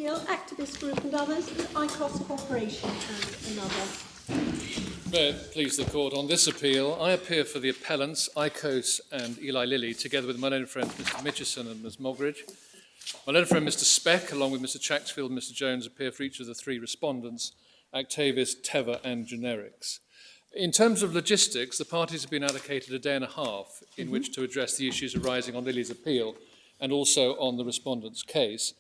appeal, Actavis Group and others, and ICOS Corporation and another. May it please the Court, on this appeal, I appear for the appellants, ICOS and Eli Lilly, together with my learned friend Mr Mitchison and Ms Mogridge. My learned friend Mr Speck, along with Mr Chaxfield and Mr Jones, appear for each of the three respondents, Actavis, Teva and Generics. In terms of logistics, the parties have been allocated a day and a half in which to address the issues arising on Lilly's appeal and also on the respondent's case.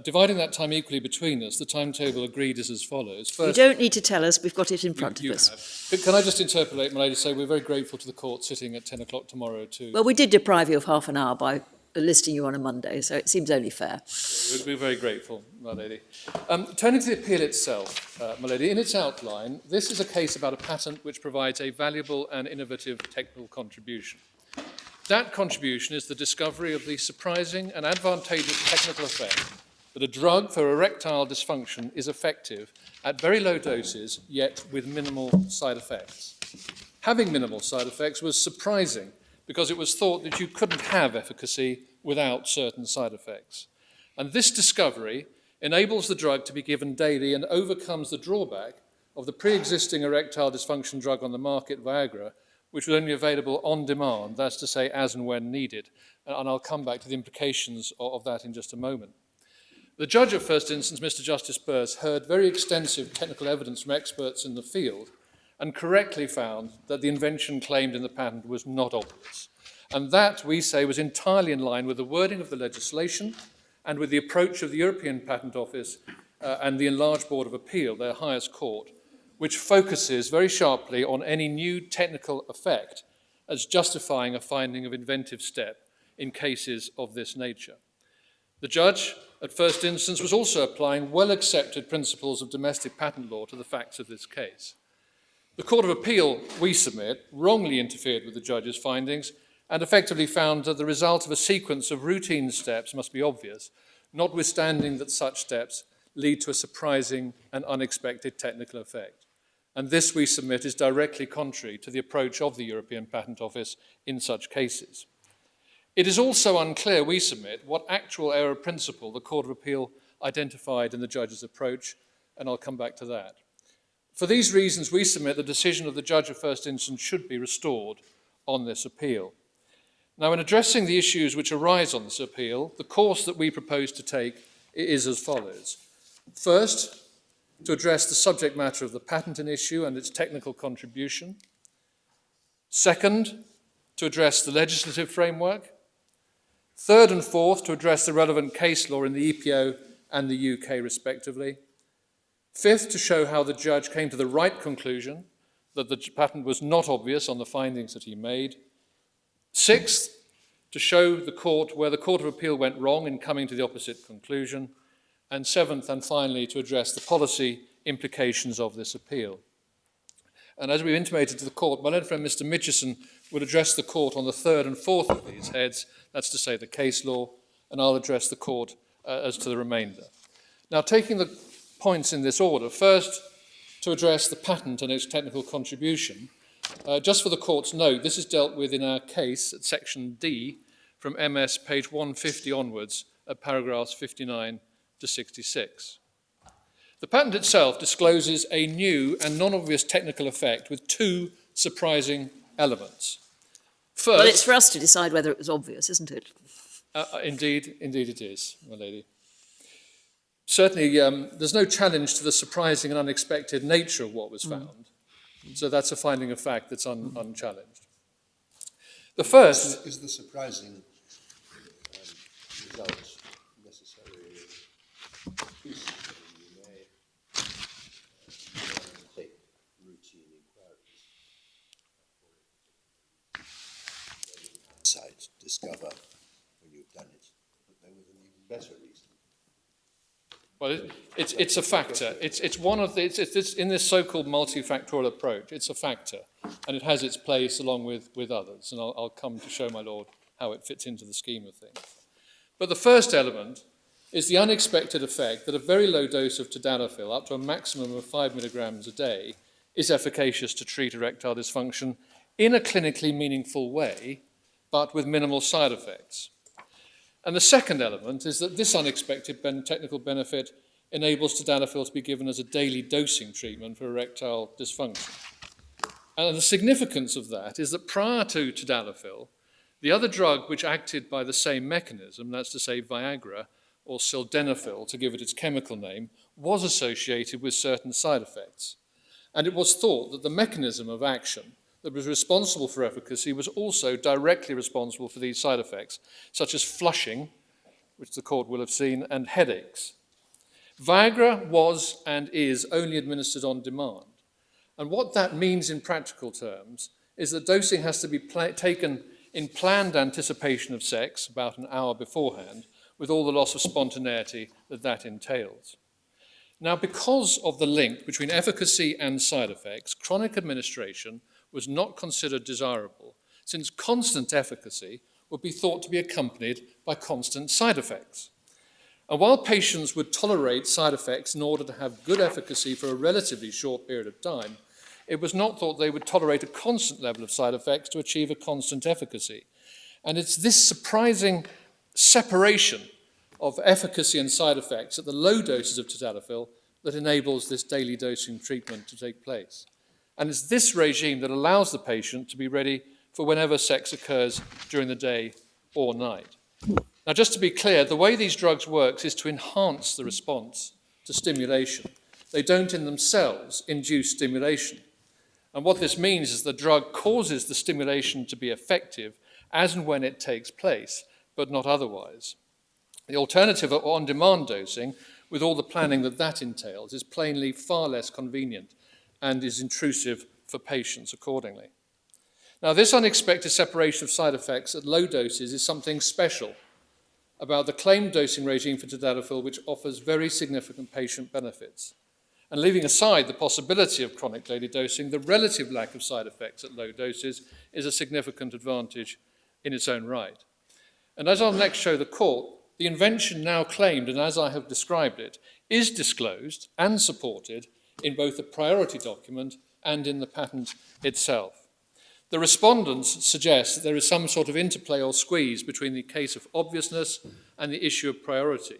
Dividing that time equally between us, the timetable agreed is as follows. First, you don't need to tell us, we've got it in front of us. Can I just interpolate, my lady, say we're very grateful to the Court sitting at 10 o'clock tomorrow to... Well, we did deprive you of half an hour by listing you on a Monday, so it seems only fair. We're very grateful, my lady. Turning to the appeal itself, my lady, in its outline, this is a case about a patent which provides a valuable and innovative technical contribution. That contribution is the discovery of the surprising and advantageous technical effect that a drug for erectile dysfunction is effective at very low doses, yet with minimal side effects. Having minimal side effects was surprising because it was thought that you couldn't have efficacy without certain side effects. And this discovery enables the drug to be given daily and overcomes the drawback of the pre-existing erectile dysfunction drug on the market, Viagra, which was only available on demand, that's to say as and when needed. And I'll come back to the implications of that in just a moment. The judge at first instance, Mr. Justice Burse, heard very extensive technical evidence from experts in the field and correctly found that the invention claimed in the patent was not obvious. And that, we say, was entirely in line with the wording of the legislation and with the approach of the European Patent Office and the Enlarged Board of Appeal, their highest court, which focuses very sharply on any new technical effect as justifying a finding of inventive step in cases of this nature. The judge, at first instance, was also applying well-accepted principles of domestic patent law to the facts of this case. The Court of Appeal, we submit, wrongly interfered with the judge's findings and effectively found that the result of a sequence of routine steps must be obvious, notwithstanding that such steps lead to a surprising and unexpected technical effect. And this, we submit, is directly contrary to the approach of the European Patent Office in such cases. It is also unclear, we submit, what actual error of principle the Court of Appeal identified in the judge's approach, and I'll come back to that. For these reasons, we submit the decision of the judge of first instance should be restored on this appeal. Now, in addressing the issues which arise on this appeal, the course that we propose to take is as follows. First, to address the subject matter of the patent in issue and its technical contribution. Second, to address the legislative framework. Third and fourth, to address the relevant case law in the EPO and the UK, respectively. Fifth, to show how the judge came to the right conclusion, that the patent was not obvious on the findings that he made. Sixth, to show the court where the Court of Appeal went wrong in coming to the opposite conclusion. And seventh, and finally, to address the policy implications of this appeal. And as we've intimated to the court, my learned friend Mr. Mitchison will address the court on the third and fourth of these heads, that's to say the case law, and I'll address the court as to the remainder. Now, taking the points in this order, first to address the patent and its technical contribution, just for the court's note, this is dealt with in our case at section D from MS page 150 onwards at paragraphs 59 to 66. The patent itself discloses a new and non-obvious technical effect with two surprising elements. First, well, it's for us to decide whether it was obvious, isn't it? Indeed it is, my lady. Certainly, there's no challenge to the surprising and unexpected nature of what was found. So that's a finding of fact that's unchallenged. The first... Is the surprising result necessarily piece that you may take routine inquiries outside discover when you've done it, but there was an even better reason. Well, it's a factor. It's one of the, it's in this so-called multifactorial approach, it's a factor, and it has its place along with others, and I'll come to show my lord how it fits into the scheme of things. But the first element is the unexpected effect that a very low dose of tadalafil, up to a maximum of 5 milligrams a day, is efficacious to treat erectile dysfunction in a clinically meaningful way, but with minimal side effects. And the second element is that this unexpected technical benefit enables tadalafil to be given as a daily dosing treatment for erectile dysfunction. And the significance of that is that prior to tadalafil, the other drug which acted by the same mechanism, that's to say Viagra or sildenafil, to give it its chemical name, was associated with certain side effects. And it was thought that the mechanism of action that was responsible for efficacy was also directly responsible for these side effects, such as flushing, which the court will have seen, and headaches. Viagra was and is only administered on demand. And what that means in practical terms is that dosing has to be taken in planned anticipation of sex, about an hour beforehand, with all the loss of spontaneity that that entails. Now, because of the link between efficacy and side effects, chronic administration was not considered desirable, since constant efficacy would be thought to be accompanied by constant side effects. And while patients would tolerate side effects in order to have good efficacy for a relatively short period of time, it was not thought they would tolerate a constant level of side effects to achieve a constant efficacy. And it's this surprising separation of efficacy and side effects at the low doses of tadalafil that enables this daily dosing treatment to take place. And it's this regime that allows the patient to be ready for whenever sex occurs during the day or night. Now, just to be clear, the way these drugs work is to enhance the response to stimulation. They don't in themselves induce stimulation. And what this means is the drug causes the stimulation to be effective as and when it takes place, but not otherwise. The alternative of on-demand dosing, with all the planning that that entails, is plainly far less convenient and is intrusive for patients accordingly. Now, this unexpected separation of side effects at low doses is something special about the claimed dosing regime for tadalafil, which offers very significant patient benefits. And leaving aside the possibility of chronic daily dosing, the relative lack of side effects at low doses is a significant advantage in its own right. And as I'll next show the court, the invention now claimed, and as I have described it, is disclosed and supported in both the priority document and in the patent itself. The respondents suggest that there is some sort of interplay or squeeze between the case of obviousness and the issue of priority.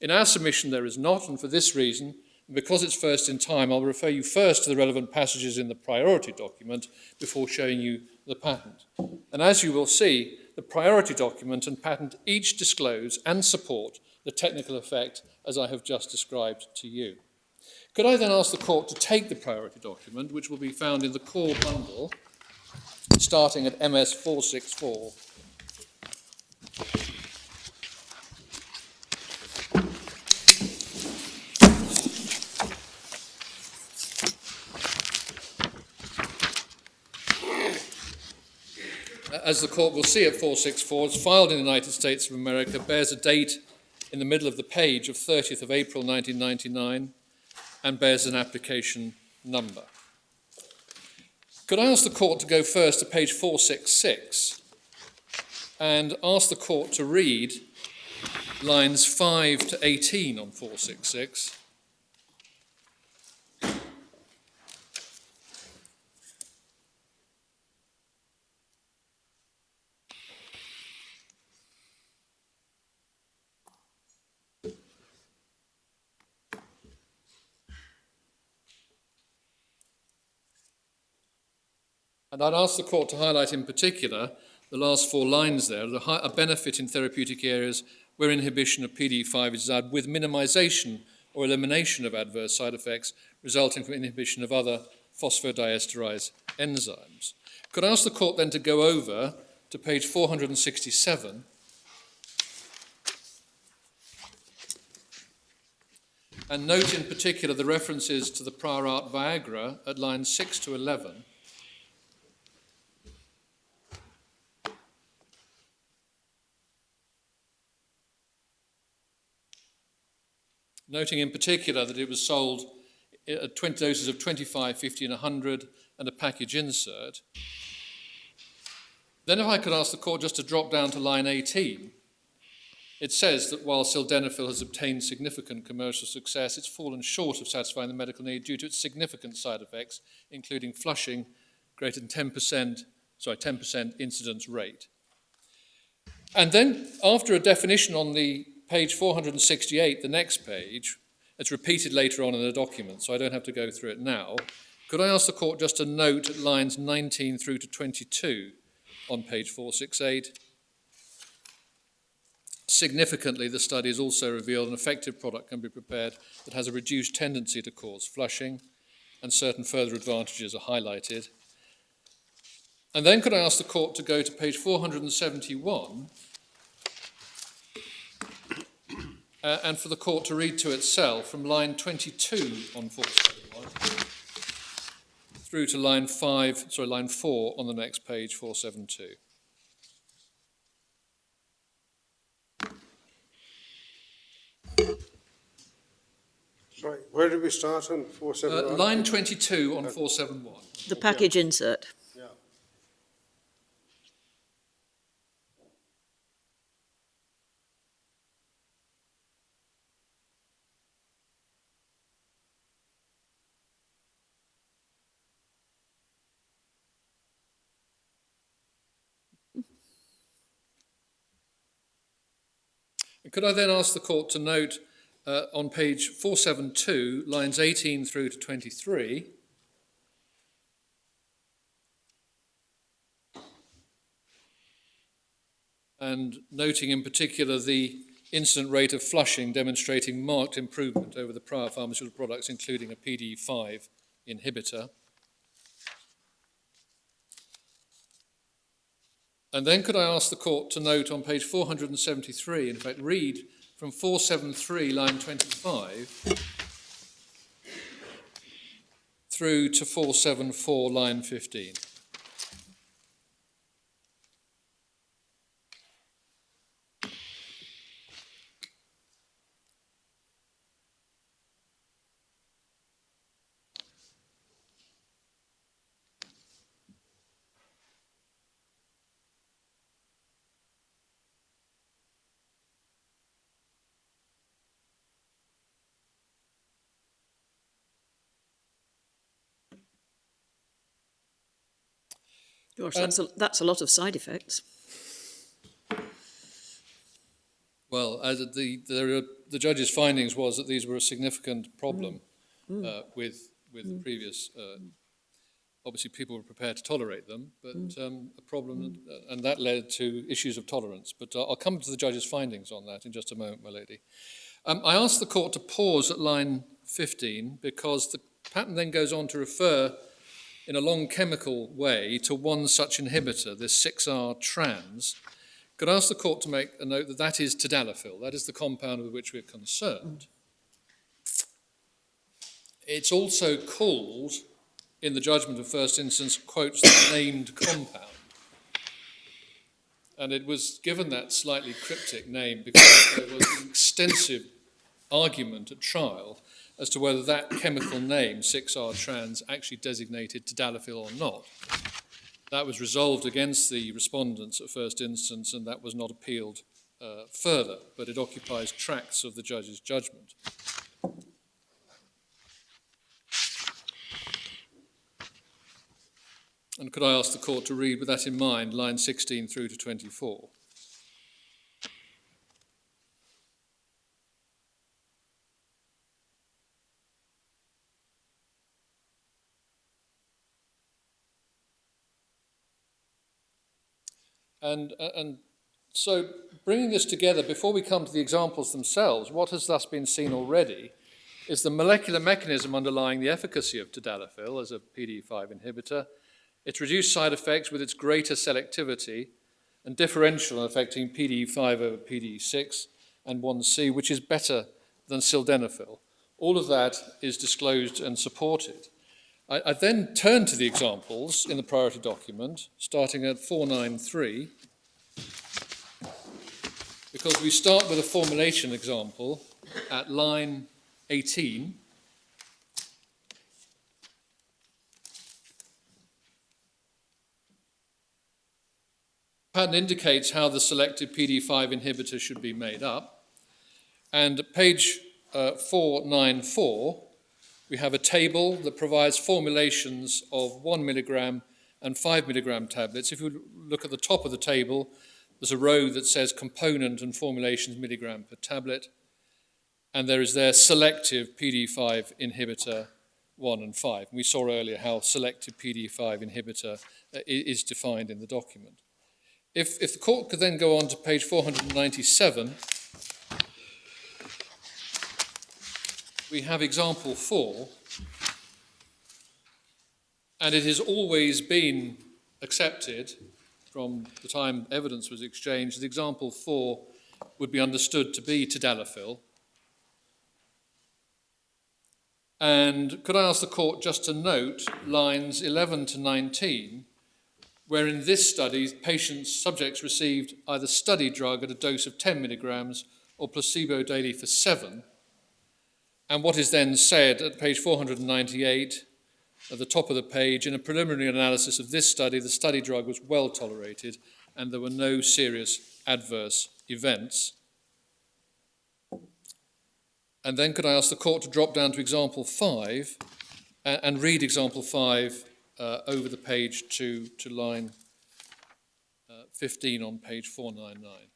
In our submission, there is not, and for this reason, because it's first in time, I'll refer you first to the relevant passages in the priority document before showing you the patent. And as you will see, the priority document and patent each disclose and support the technical effect as I have just described to you. Could I then ask the court to take the priority document, which will be found in the core bundle, starting at MS 464. As the court will see at 464, it's filed in the United States of America, bears a date in the middle of the page of 30th of April 1999, and bears an application number. Could I ask the court to go first to page 466 and ask the court to read lines 5 to 18 on 466. And I'd ask the court to highlight in particular the last 4 lines there, a benefit in therapeutic areas where inhibition of PDE5 is desired with minimization or elimination of adverse side effects resulting from inhibition of other phosphodiesterase enzymes. Could I ask the court then to go over to page 467 and note in particular the references to the prior art Viagra at lines 6 to 11. Noting in particular that it was sold at 20 doses of 25, 50 and 100 and a package insert. Then if I could ask the court just to drop down to line 18, it says that while sildenafil has obtained significant commercial success, it's fallen short of satisfying the medical need due to its significant side effects, including flushing, greater than 10% incidence rate. And then after a definition on the page 468, the next page, it's repeated later on in the document, so I don't have to go through it now. Could I ask the court just to note at lines 19 through to 22 on page 468? Significantly, the study has also revealed an effective product can be prepared that has a reduced tendency to cause flushing, and certain further advantages are highlighted. And then could I ask the court to go to page 471 and for the court to read to itself from line 22 on 471 through to line 4 on the next page, 472. Sorry, where did we start on 471? Line 22 on 471. The package insert. Yeah. Could I then ask the court to note on page 472, lines 18 through to 23, and noting in particular the incident rate of flushing demonstrating marked improvement over the prior pharmaceutical products, including a PDE5 inhibitor. And then could I ask the court to note on page 473, in fact read from 473 line 25 through to 474 line 15. Gosh, that's a lot of side effects. Well, as the judge's findings was that these were a significant problem with the previous. Obviously, people were prepared to tolerate them, but a problem, and that led to issues of tolerance. But I'll come to the judge's findings on that in just a moment, my lady. I asked the court to pause at line 15 because the patent then goes on to refer in a long chemical way to one such inhibitor, this 6R trans. Could I ask the court to make a note that that is tadalafil, that is the compound with which we're concerned. It's also called, in the judgment of first instance, quotes the named compound. And it was given that slightly cryptic name because there was an extensive argument at trial as to whether that chemical name, 6R trans, actually designated tadalafil or not. That was resolved against the respondents at first instance, and that was not appealed further, but it occupies tracts of the judge's judgment. And could I ask the court to read with that in mind, line 16 through to 24? And so bringing this together, before we come to the examples themselves, what has thus been seen already is the molecular mechanism underlying the efficacy of tadalafil as a PDE5 inhibitor, its reduced side effects with its greater selectivity and differential in affecting PDE5 over PDE6 and 1C, which is better than sildenafil. All of that is disclosed and supported. I then turn to the examples in the priority document, starting at 493, because we start with a formulation example at line 18. The patent indicates how the selected PDE5 inhibitor should be made up. And at page 494, we have a table that provides formulations of 1 milligram and 5 milligram tablets. If you look at the top of the table, there's a row that says component and formulations milligram per tablet, and there is their selective PDE5 inhibitor 1 and 5. And we saw earlier how selective PDE5 inhibitor is defined in the document. If the court could then go on to page 497, we have example 4, and it has always been accepted from the time evidence was exchanged that example 4 would be understood to be tadalafil. And could I ask the court just to note lines 11 to 19, where in this study, subjects received either study drug at a dose of 10 milligrams or placebo daily for 7. And what is then said at page 498, at the top of the page, in a preliminary analysis of this study, the study drug was well tolerated and there were no serious adverse events. And then could I ask the court to drop down to example 5 and read example 5 over the page to line 15 on page 499.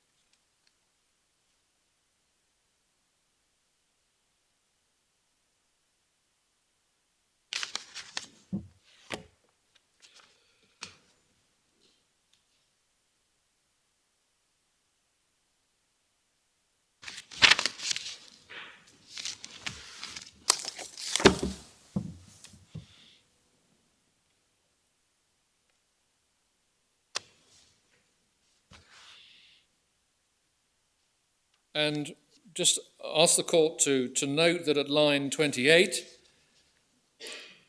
And just ask the court to note that at line 28,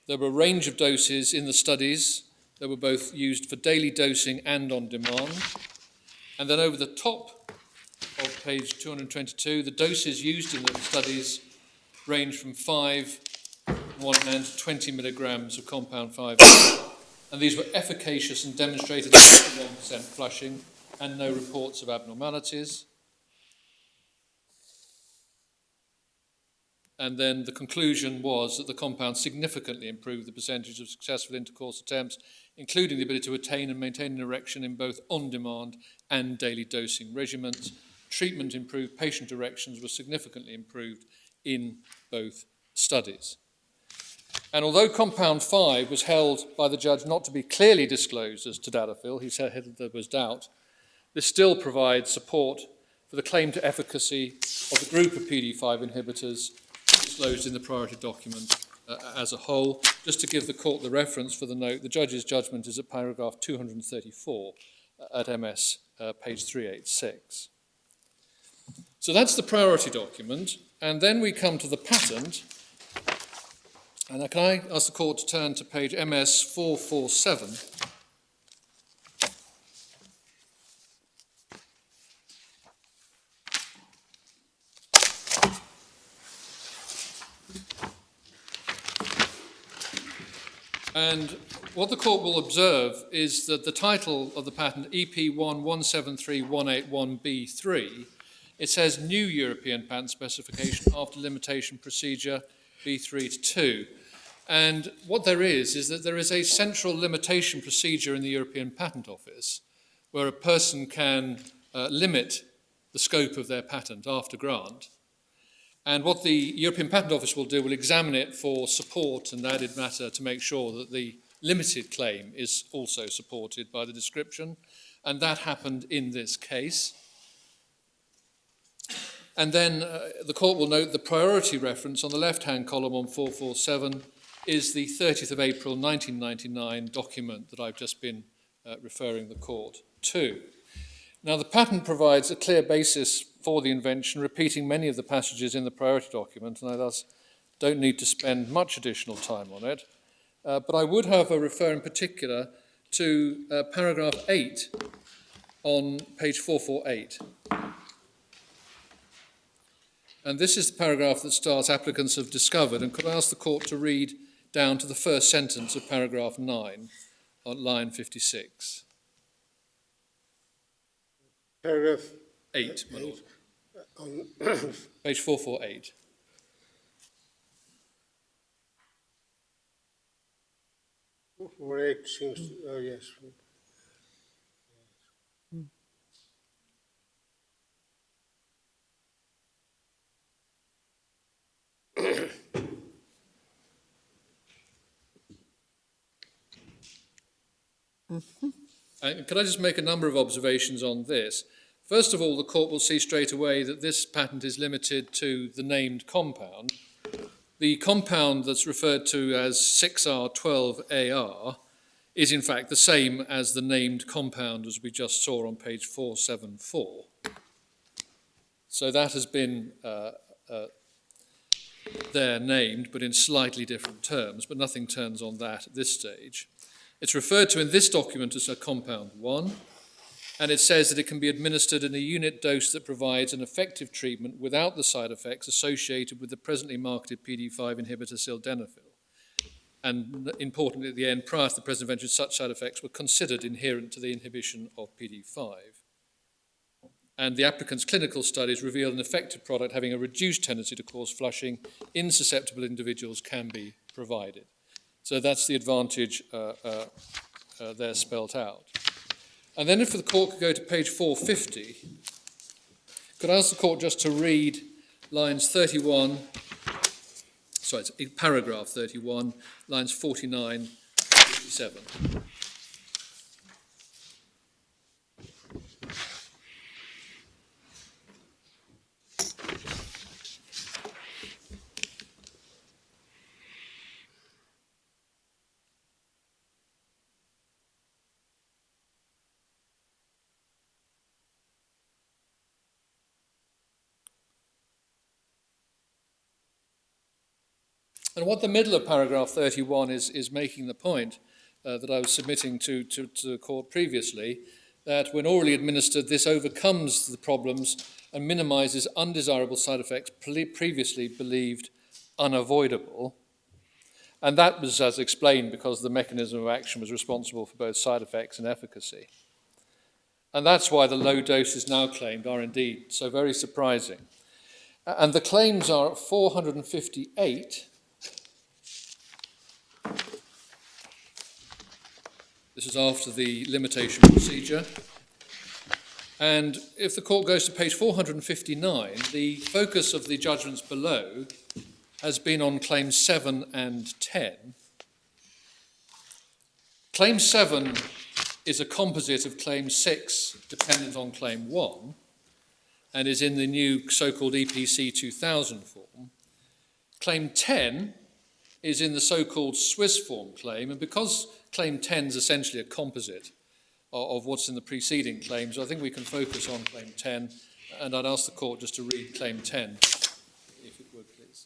there were a range of doses in the studies that were both used for daily dosing and on demand. And then over the top of page 222, the doses used in the studies range from 5 on one hand to 20 milligrams of compound 5. And these were efficacious and demonstrated 91% flushing and no reports of abnormalities. And then the conclusion was that the compound significantly improved the percentage of successful intercourse attempts, including the ability to attain and maintain an erection in both on-demand and daily dosing regimens. Treatment improved, patient erections were significantly improved in both studies. And although compound 5 was held by the judge not to be clearly disclosed as tadalafil, he said there was doubt, this still provides support for the claim to efficacy of the group of PDE5 inhibitors disclosed in the priority document as a whole. Just to give the court the reference for the note, the judge's judgment is at paragraph 234 at MS page 386. So that's the priority document, and then we come to the patent. And can I ask the court to turn to page MS 447? And what the court will observe is that the title of the patent, EP1173181B3, it says New European Patent Specification after Limitation Procedure B3 to 2. And what there is that there is a central limitation procedure in the European Patent Office where a person can limit the scope of their patent after grant. And what the European Patent Office will do will examine it for support and added matter to make sure that the limited claim is also supported by the description. And that happened in this case. And then the court will note the priority reference on the left-hand column on 447 is the 30th of April 1999 document that I've just been referring the court to. Now, the patent provides a clear basis for the invention, repeating many of the passages in the priority document, and I thus don't need to spend much additional time on it. But I would, however, refer in particular to paragraph 8 on page 448. And this is the paragraph that starts, applicants have discovered, and could I ask the court to read down to the first sentence of paragraph 9 on line 56. Paragraph 8, my lord. on Page 448. for 8 seems, oh yes. Could I just make a number of observations on this? First of all, the court will see straight away that this patent is limited to the named compound. The compound that's referred to as 6R12AR is in fact the same as the named compound as we just saw on page 474. So that has been there named, but in slightly different terms, but nothing turns on that at this stage. It's referred to in this document as a compound 1, and it says that it can be administered in a unit dose that provides an effective treatment without the side effects associated with the presently marketed PD5 inhibitor sildenafil. And importantly at the end, prior to the present invention, such side effects were considered inherent to the inhibition of PD5. And the applicant's clinical studies reveal an effective product having a reduced tendency to cause flushing in susceptible individuals can be provided. So that's the advantage there spelt out. And then if the court could go to page 450, could I ask the court just to read lines 31, sorry, it's paragraph 31, lines 49 to 57. And what the middle of paragraph 31 is making the point that I was submitting to the court previously, that when orally administered, this overcomes the problems and minimises undesirable side effects previously believed unavoidable. And that was, as explained, because the mechanism of action was responsible for both side effects and efficacy. And that's why the low doses now claimed are indeed so very surprising. And the claims are at 458. This is after the limitation procedure. And if the court goes to page 459, the focus of the judgments below has been on claims 7 and 10. Claim 7 is a composite of claim 6 dependent on claim 1 and is in the new so-called EPC 2000 form. Claim 10 is in the so-called Swiss form claim, and because claim 10 is essentially a composite of what's in the preceding claims, I think we can focus on claim 10, and I'd ask the court just to read claim 10, if it would, please.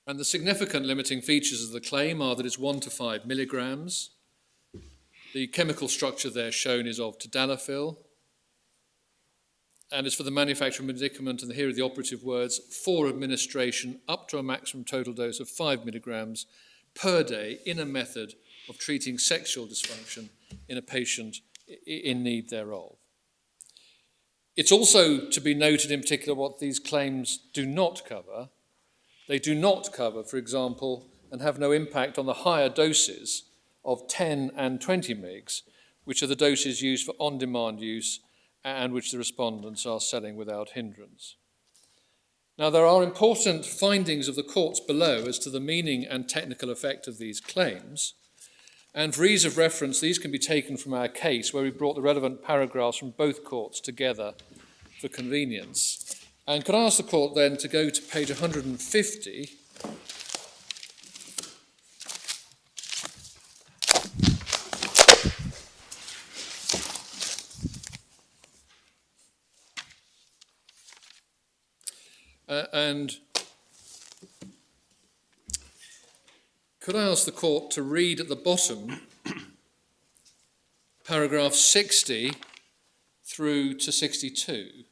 And the significant limiting features of the claim are that it's 1 to 5 milligrams. The chemical structure there shown is of tadalafil. And it's for the manufacture of medicament, and here are the operative words, for administration up to a maximum total dose of 5 milligrams per day in a method of treating sexual dysfunction in a patient in need thereof. It's also to be noted in particular what these claims do not cover. They do not cover, for example, and have no impact on the higher doses of 10 and 20 mg, which are the doses used for on-demand use and which the respondents are selling without hindrance. Now, there are important findings of the courts below as to the meaning and technical effect of these claims, and for ease of reference, these can be taken from our case where we brought the relevant paragraphs from both courts together for convenience. And could I ask the court then to go to page 150, and could I ask the court to read at the bottom paragraph 60 through to 62.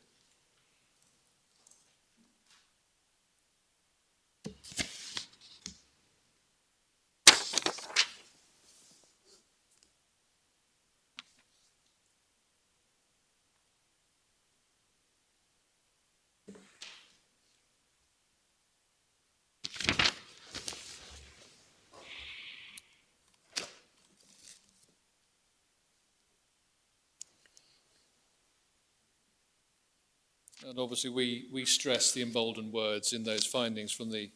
And obviously we stress the emboldened words in those findings from the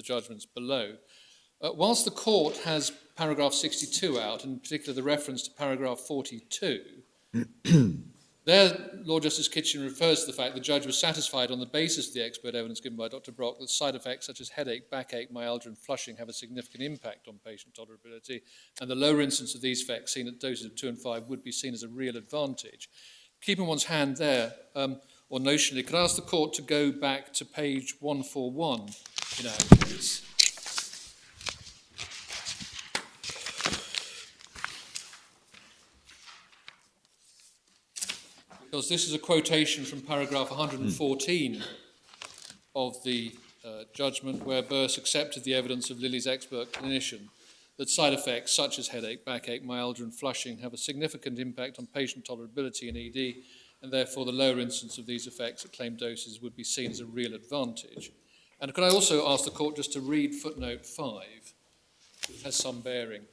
judgments below. Whilst the court has paragraph 62 out, in particular the reference to paragraph 42, there Lord Justice Kitchen refers to the fact the judge was satisfied on the basis of the expert evidence given by Dr. Brock that side effects such as headache, backache, myalgia and flushing have a significant impact on patient tolerability, and the lower incidence of these effects seen at doses of 2 and 5 would be seen as a real advantage. Keeping one's hand there, or notionally, could I ask the court to go back to page 141 in our case? Because this is a quotation from paragraph 114 of the judgment, where Burse accepted the evidence of Lilly's expert clinician that side effects such as headache, backache, myalgia and flushing have a significant impact on patient tolerability in ED, and therefore the lower incidence of these effects at claimed doses would be seen as a real advantage. And could I also ask the court just to read footnote 5, which has some bearing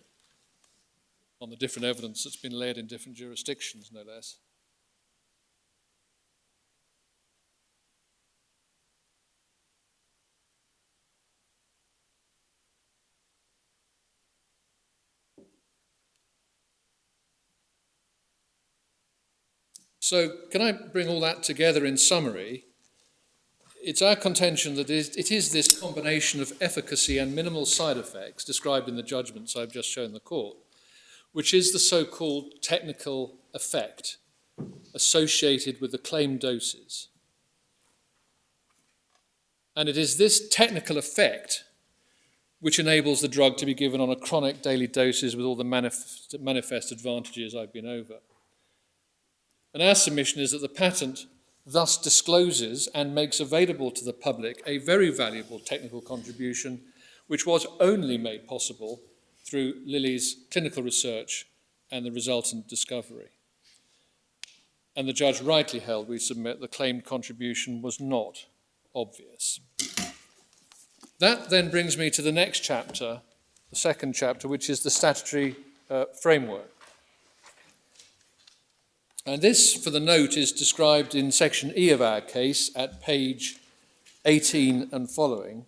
on the different evidence that's been led in different jurisdictions, no less. So can I bring all that together in summary? It's our contention that it is this combination of efficacy and minimal side effects described in the judgments I've just shown the court, which is the so-called technical effect associated with the claimed doses. And it is this technical effect which enables the drug to be given on a chronic daily doses with all the manifest advantages I've been over. And our submission is that the patent thus discloses and makes available to the public a very valuable technical contribution which was only made possible through Lilly's clinical research and the resultant discovery. And the judge rightly held, we submit, the claimed contribution was not obvious. That then brings me to the next chapter, the second chapter, which is the statutory framework. And this, for the note, is described in section E of our case at page 18 and following.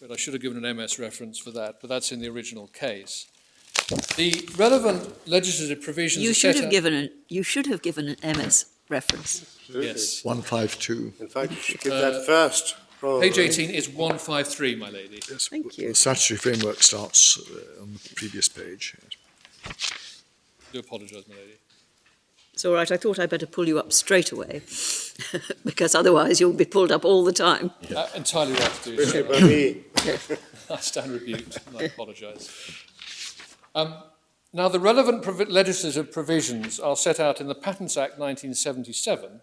But I should have given an MS reference for that, but that's in the original case. The relevant legislative provisions You are should set have out- given an MS reference. Yes. 152. In fact, you should give that first. Probably. Page 18 is 153, my lady. Yes, Thank you. The statutory framework starts on the previous page. Yes. I do apologise, my lady. It's all right, I thought I'd better pull you up straight away, because otherwise you'll be pulled up all the time. Entirely right to do so. By me. I stand rebuked, and I apologise. Now, the relevant legislative provisions are set out in the Patents Act 1977,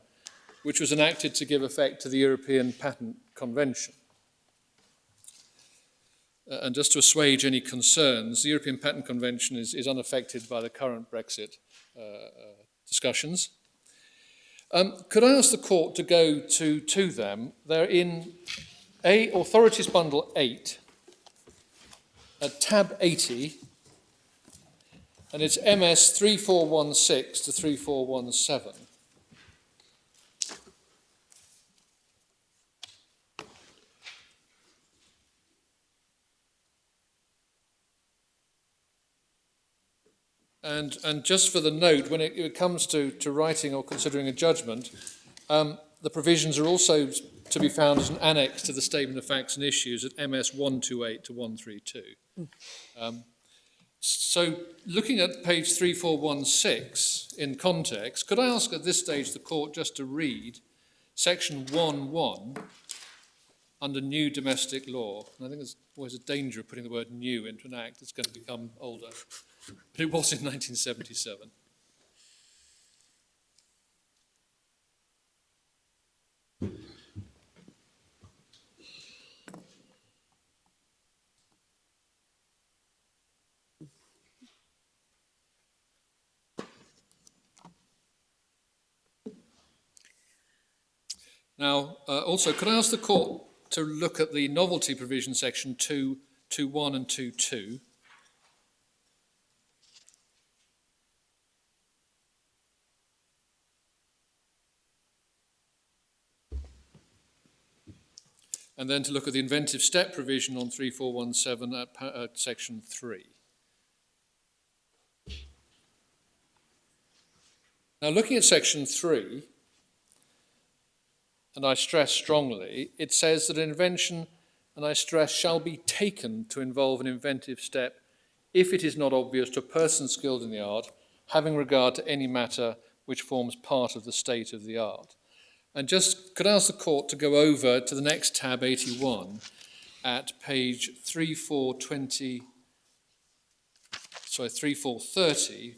which was enacted to give effect to the European Patent Convention. And just to assuage any concerns, the European Patent Convention is unaffected by the current Brexit discussions. Could I ask the court to go to them? They're in Authorities Bundle 8, at tab 80, and it's MS 3416 to 3417. And just for the note, when it comes to writing or considering a judgment, the provisions are also to be found as an annex to the Statement of Facts and Issues at MS 128 to 132. So looking at page 3416 in context, could I ask at this stage the court just to read section 1.1 under new domestic law? And I think there's always a danger of putting the word new into an act that's going to become older. But it was in 1977. Now, also, could I ask the court to look at the novelty provision section 2.1 and 2.2? and then to look at the inventive step provision on 3417 at section 3. Now, looking at section 3, and I stress strongly, it says that an invention, and I stress, shall be taken to involve an inventive step if it is not obvious to a person skilled in the art, having regard to any matter which forms part of the state of the art. And just could I ask the court to go over to the next tab, 81, at page 3430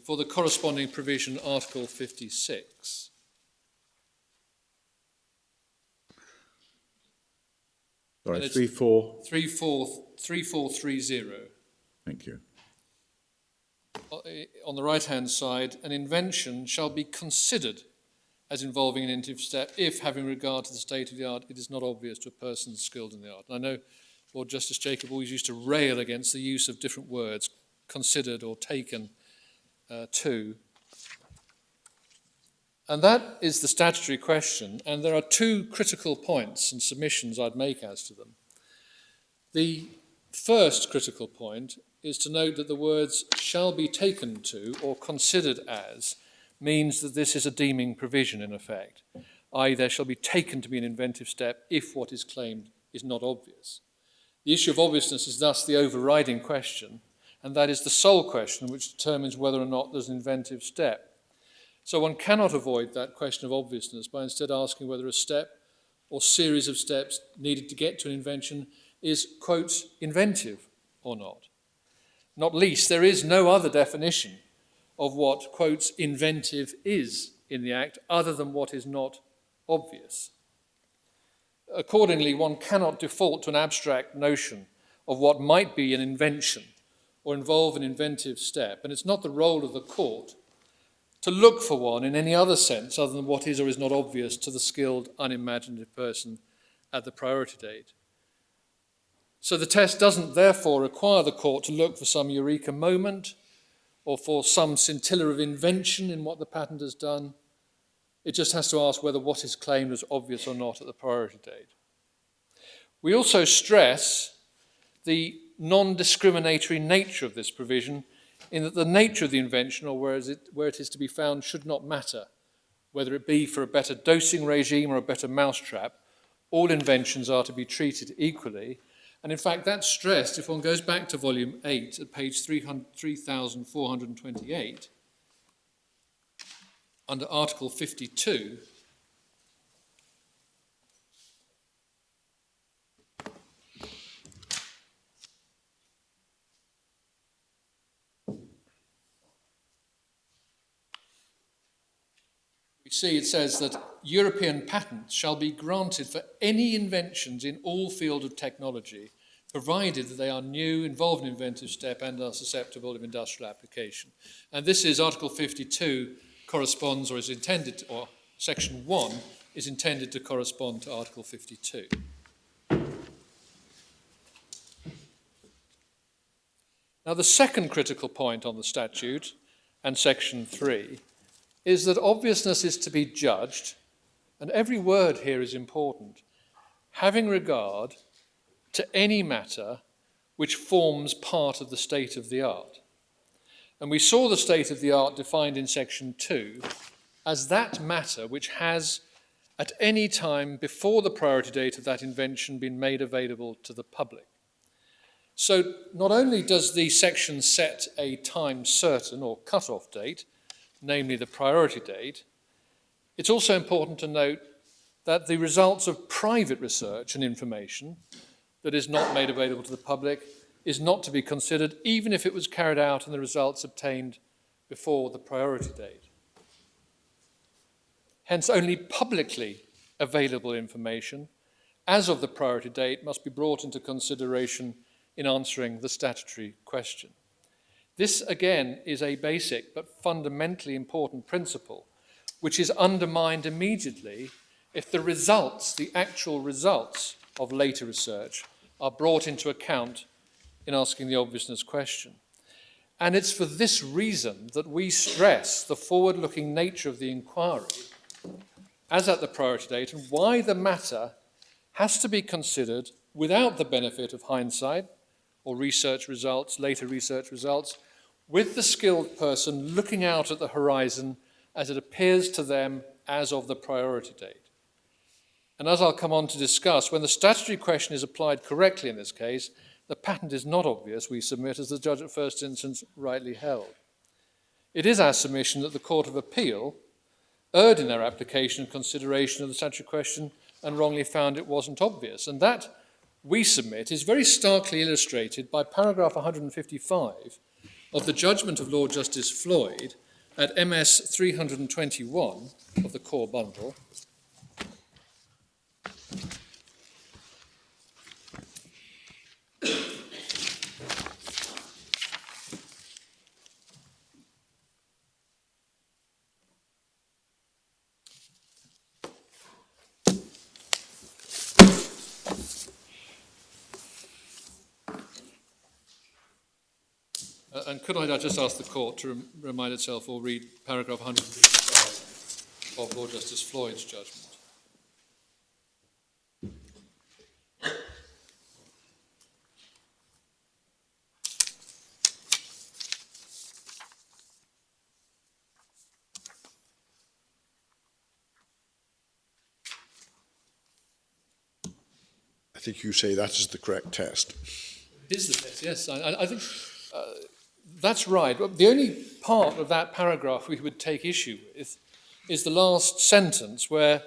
for the corresponding provision, Article 56. Sorry, 3430. Thank you. On the right-hand side, an invention shall be considered as involving an inventive step if, having regard to the state of the art, it is not obvious to a person skilled in the art. And I know Lord Justice Jacob always used to rail against the use of different words, considered or taken to. And that is the statutory question, and there are two critical points and submissions I'd make as to them. The first critical point is to note that the words shall be taken to or considered as means that this is a deeming provision in effect, i.e. there shall be taken to be an inventive step if what is claimed is not obvious. The issue of obviousness is thus the overriding question, and that is the sole question which determines whether or not there's an inventive step. So one cannot avoid that question of obviousness by instead asking whether a step or series of steps needed to get to an invention is, quote, inventive or not. Not least, there is no other definition of what, quote, inventive is in the Act other than what is not obvious. Accordingly, one cannot default to an abstract notion of what might be an invention or involve an inventive step, and it's not the role of the court to look for one in any other sense other than what is or is not obvious to the skilled, unimaginative person at the priority date. So the test doesn't therefore require the court to look for some eureka moment or for some scintilla of invention in what the patent has done. It just has to ask whether what is claimed is obvious or not at the priority date. We also stress the non-discriminatory nature of this provision in that the nature of the invention or where it is to be found should not matter, whether it be for a better dosing regime or a better mousetrap. All inventions are to be treated equally. And in fact, that's stressed if one goes back to volume 8 at page 3428, under Article 52, we see it says that European patents shall be granted for any inventions in all fields of technology, provided that they are new, involve an inventive step, and are susceptible of industrial application. And this is Article 52 corresponds or is intended to, or Section 1 is intended to correspond to Article 52. Now, the second critical point on the statute and Section 3 is that obviousness is to be judged, and every word here is important, having regard to any matter which forms part of the state of the art. And we saw the state of the art defined in Section 2 as that matter which has at any time before the priority date of that invention been made available to the public. So not only does the section set a time certain or cut-off date, namely the priority date, it's also important to note that the results of private research and information that is not made available to the public is not to be considered, even if it was carried out and the results obtained before the priority date. Hence, only publicly available information as of the priority date must be brought into consideration in answering the statutory question. This, again, is a basic but fundamentally important principle, which is undermined immediately if the results, the actual results of later research, are brought into account in asking the obviousness question. And it's for this reason that we stress the forward-looking nature of the inquiry as at the priority date and why the matter has to be considered without the benefit of hindsight or research results, later research results, with the skilled person looking out at the horizon as it appears to them as of the priority date. And as I'll come on to discuss, when the statutory question is applied correctly in this case, the patent is not obvious, we submit, as the judge at first instance rightly held. It is our submission that the Court of Appeal erred in their application and consideration of the statutory question and wrongly found it wasn't obvious. And that, we submit, is very starkly illustrated by paragraph 155 of the judgment of Lord Justice Floyd at MS 321 of the core bundle. And could I just ask the Court to remind itself or read paragraph 155 of Lord Justice Floyd's judgment? I think you say that is the correct test. It is the test, yes. I think that's right. The only part of that paragraph we would take issue with is the last sentence where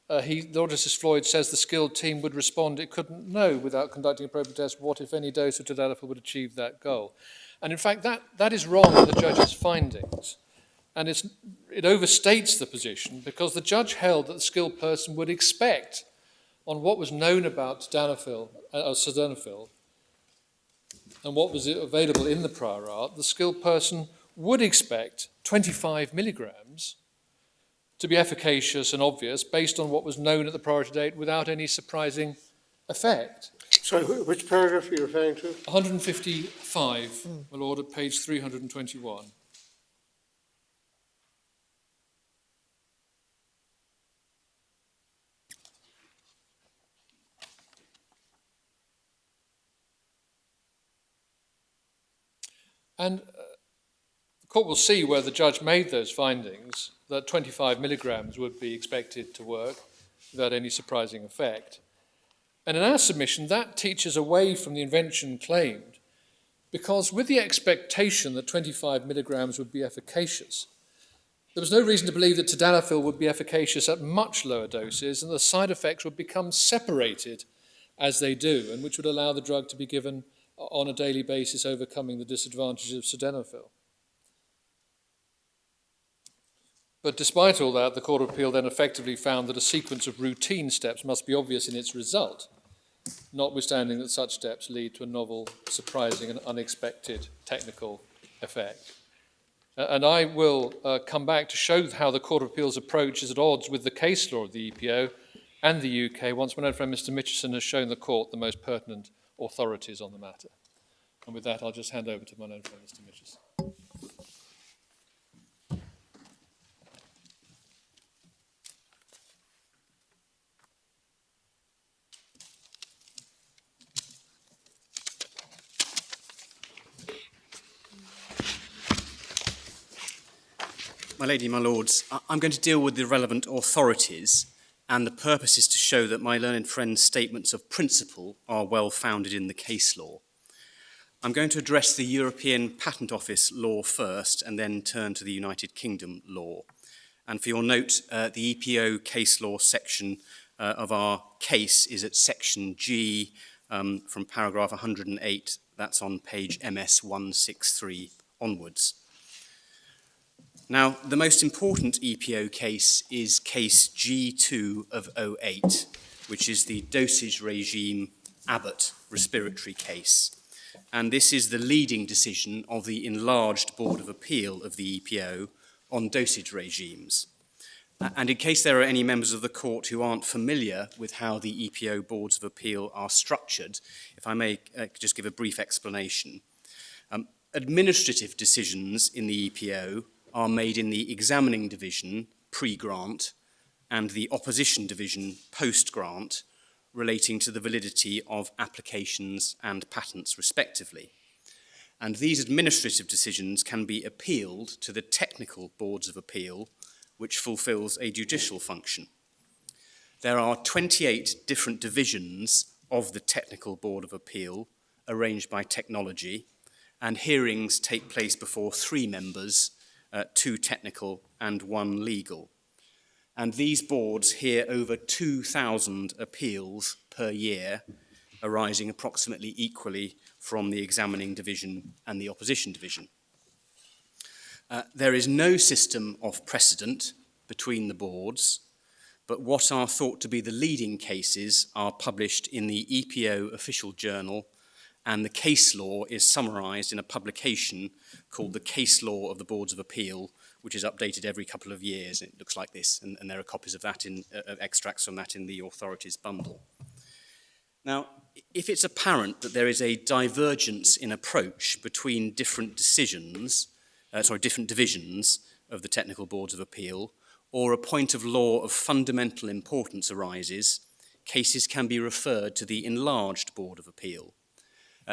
Lord Justice Floyd says the skilled team would respond it couldn't know without conducting appropriate tests what, if any, dose of tadalafil would achieve that goal. And in fact, that is wrong in the judge's findings. And it overstates the position because the judge held that the skilled person would expect, on what was known about sildenafil and what was available in the prior art, the skilled person would expect 25 milligrams to be efficacious and obvious based on what was known at the priority date without any surprising effect. Sorry, which paragraph are you referring to? 155, my lord, at page 321. And the Court will see where the judge made those findings, that 25 milligrams would be expected to work without any surprising effect. And in our submission, that teaches away from the invention claimed, because with the expectation that 25 milligrams would be efficacious, there was no reason to believe that tadalafil would be efficacious at much lower doses and the side effects would become separated as they do, and which would allow the drug to be given on a daily basis, overcoming the disadvantages of sildenafil. But despite all that, the Court of Appeal then effectively found that a sequence of routine steps must be obvious in its result, notwithstanding that such steps lead to a novel, surprising and unexpected technical effect. And I will come back to show how the Court of Appeal's approach is at odds with the case law of the EPO and the UK, once my own friend Mr. Mitchison has shown the Court the most pertinent authorities on the matter. And with that, I'll just hand over to my own friend Mr. Mitchison. My lady, my lords, I'm going to deal with the relevant authorities, and the purpose is to show that my learned friend's statements of principle are well founded in the case law. I'm going to address the European Patent Office law first and then turn to the United Kingdom law. And for your note, the EPO case law section of our case is at section G from paragraph 108, that's on page MS 163 onwards. Now, the most important EPO case is case G2 of 08, which is the dosage regime Abbott respiratory case. And this is the leading decision of the enlarged Board of Appeal of the EPO on dosage regimes. And in case there are any members of the court who aren't familiar with how the EPO Boards of Appeal are structured, if I may just give a brief explanation. Administrative decisions in the EPO are made in the examining division pre-grant and the opposition division post-grant, relating to the validity of applications and patents respectively. And these administrative decisions can be appealed to the technical boards of appeal, which fulfills a judicial function. There are 28 different divisions of the technical board of appeal arranged by technology, and hearings take place before 3 members, 2 technical and 1 legal. And these boards hear over 2,000 appeals per year, arising approximately equally from the examining division and the opposition division. There is no system of precedent between the boards, but what are thought to be the leading cases are published in the EPO official journal, and the case law is summarised in a publication called the Case Law of the Boards of Appeal, which is updated every couple of years. It looks like this, and there are copies of that, extracts from that in the authorities bundle. Now, if it's apparent that there is a divergence in approach between different divisions of the technical boards of appeal, or a point of law of fundamental importance arises, cases can be referred to the enlarged board of appeal.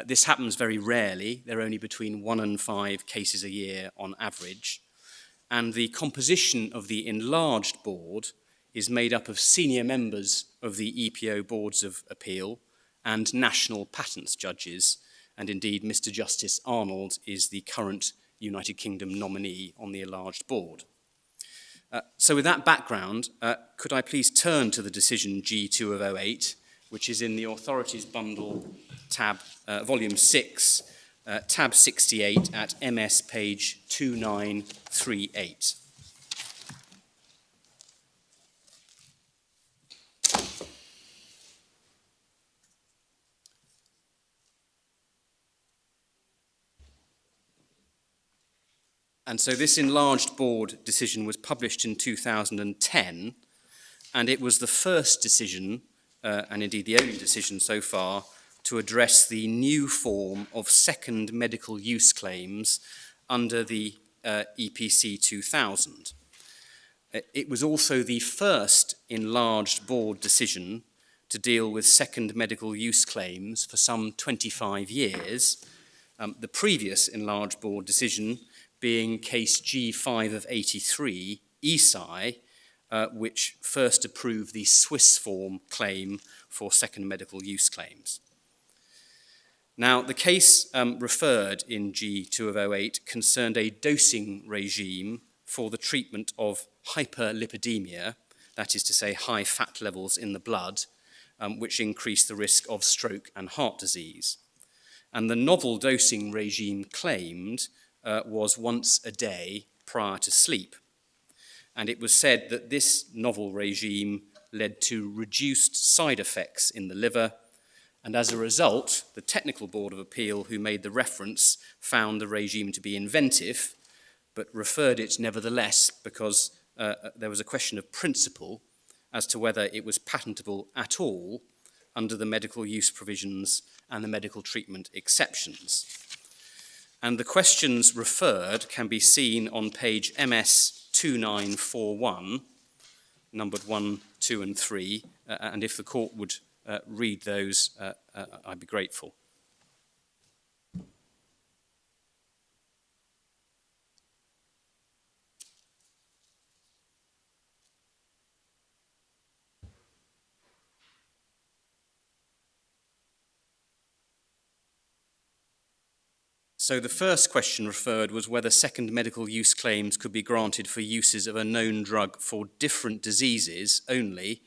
This happens very rarely. There are only between 1 and 5 cases a year on average. And the composition of the enlarged board is made up of senior members of the EPO boards of appeal and national patents judges. And indeed, Mr. Justice Arnold is the current United Kingdom nominee on the enlarged board. So with that background, could I please turn to the decision G2 of 08, which is in the authorities bundle tab, volume 6, tab 68 at MS page 2938. And so this enlarged board decision was published in 2010, and it was the first decision, and indeed the only decision so far, to address the new form of second medical use claims under the EPC 2000. It was also the first enlarged board decision to deal with second medical use claims for some 25 years. The previous enlarged board decision being case G5 of 83, ESI, which first approved the Swiss form claim for second medical use claims. Now, the case referred in G2 of 08 concerned a dosing regime for the treatment of hyperlipidemia, that is to say high fat levels in the blood, which increase the risk of stroke and heart disease. And the novel dosing regime claimed was once a day prior to sleep. And it was said that this novel regime led to reduced side effects in the liver, and as a result, the Technical Board of Appeal, who made the reference, found the regime to be inventive, but referred it nevertheless because there was a question of principle as to whether it was patentable at all under the medical use provisions and the medical treatment exceptions. And the questions referred can be seen on page MS 2941, numbered 1, 2 and 3, and if the court would read those, I'd be grateful. So the first question referred was whether second medical use claims could be granted for uses of a known drug for different diseases only,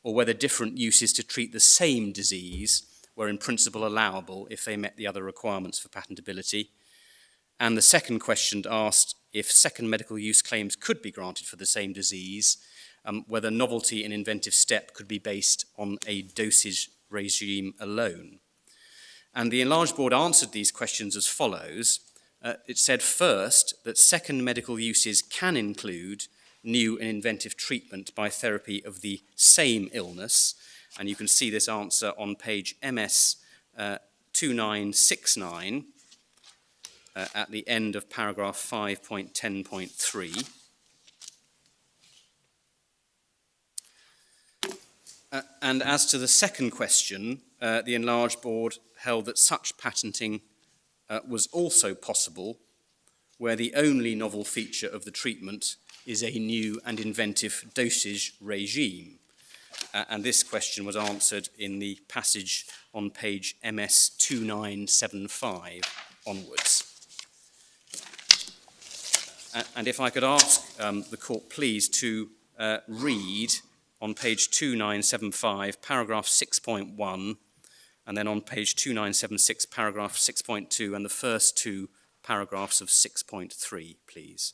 or whether different uses to treat the same disease were in principle allowable if they met the other requirements for patentability. And the second question asked if second medical use claims could be granted for the same disease, whether novelty and inventive step could be based on a dosage regime alone. And the enlarged board answered these questions as follows. It said first that second medical uses can include new and inventive treatment by therapy of the same illness. And you can see this answer on page MS 2969 at the end of paragraph 5.10.3. And as to the second question, the enlarged board held that such patenting was also possible where the only novel feature of the treatment is a new and inventive dosage regime. And this question was answered in the passage on page MS 2975 onwards. And if I could ask the court please to read on page 2975, paragraph 6.1, and then on page 2976, paragraph 6.2, and the first two paragraphs of 6.3, please.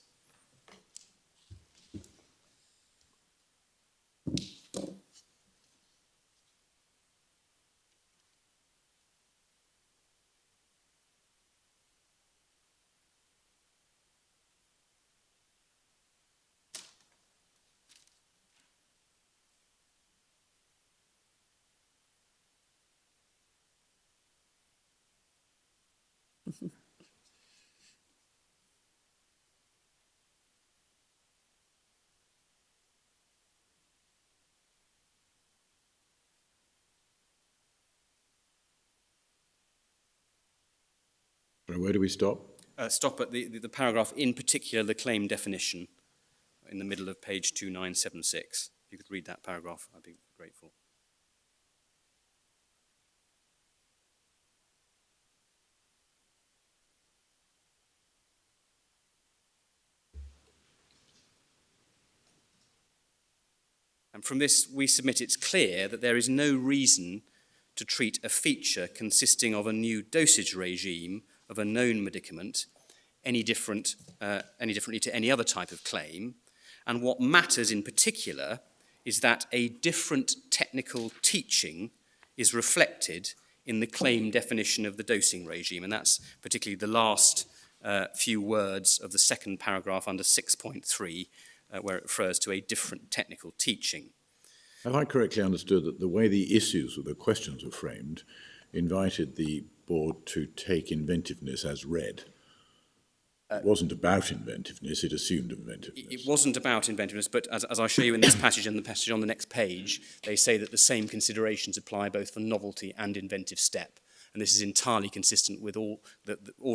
Where do we stop? Stop at the paragraph, in particular, the claim definition, in the middle of page 2976. If you could read that paragraph, I'd be grateful. And from this, we submit it's clear that there is no reason to treat a feature consisting of a new dosage regime of a known medicament any differently to any other type of claim. And what matters in particular is that a different technical teaching is reflected in the claim definition of the dosing regime. And that's particularly the last few words of the second paragraph under 6.3, where it refers to a different technical teaching. Have I correctly understood that the way the issues or the questions were framed invited the board to take inventiveness as read? It wasn't about inventiveness, it assumed inventiveness. It wasn't about inventiveness, but as I show you in this passage and the passage on the next page, they say that the same considerations apply both for novelty and inventive step. And this is entirely consistent with all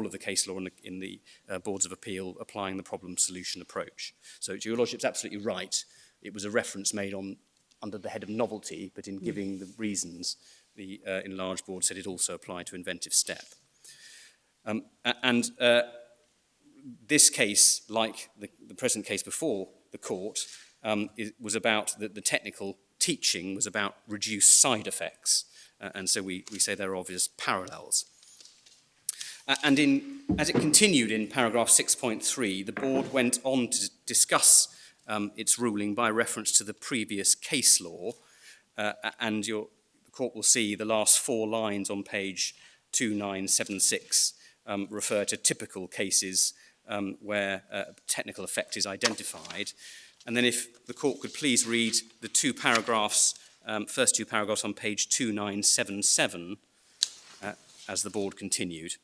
of the case law in the Boards of Appeal applying the problem-solution approach. So your Lordship's absolutely right. It was a reference made under the head of novelty, but in giving the reasons, the enlarged board said it also applied to inventive step. This case, like the present case before the court, was about the technical teaching was about reduced side effects. And so we say there are obvious parallels. As it continued in paragraph 6.3, the board went on to discuss its ruling by reference to the previous case law, and the court will see the last 4 lines on page 2976 refer to typical cases where technical effect is identified. And then if the court could please read the first two paragraphs on page 2977 as the board continued.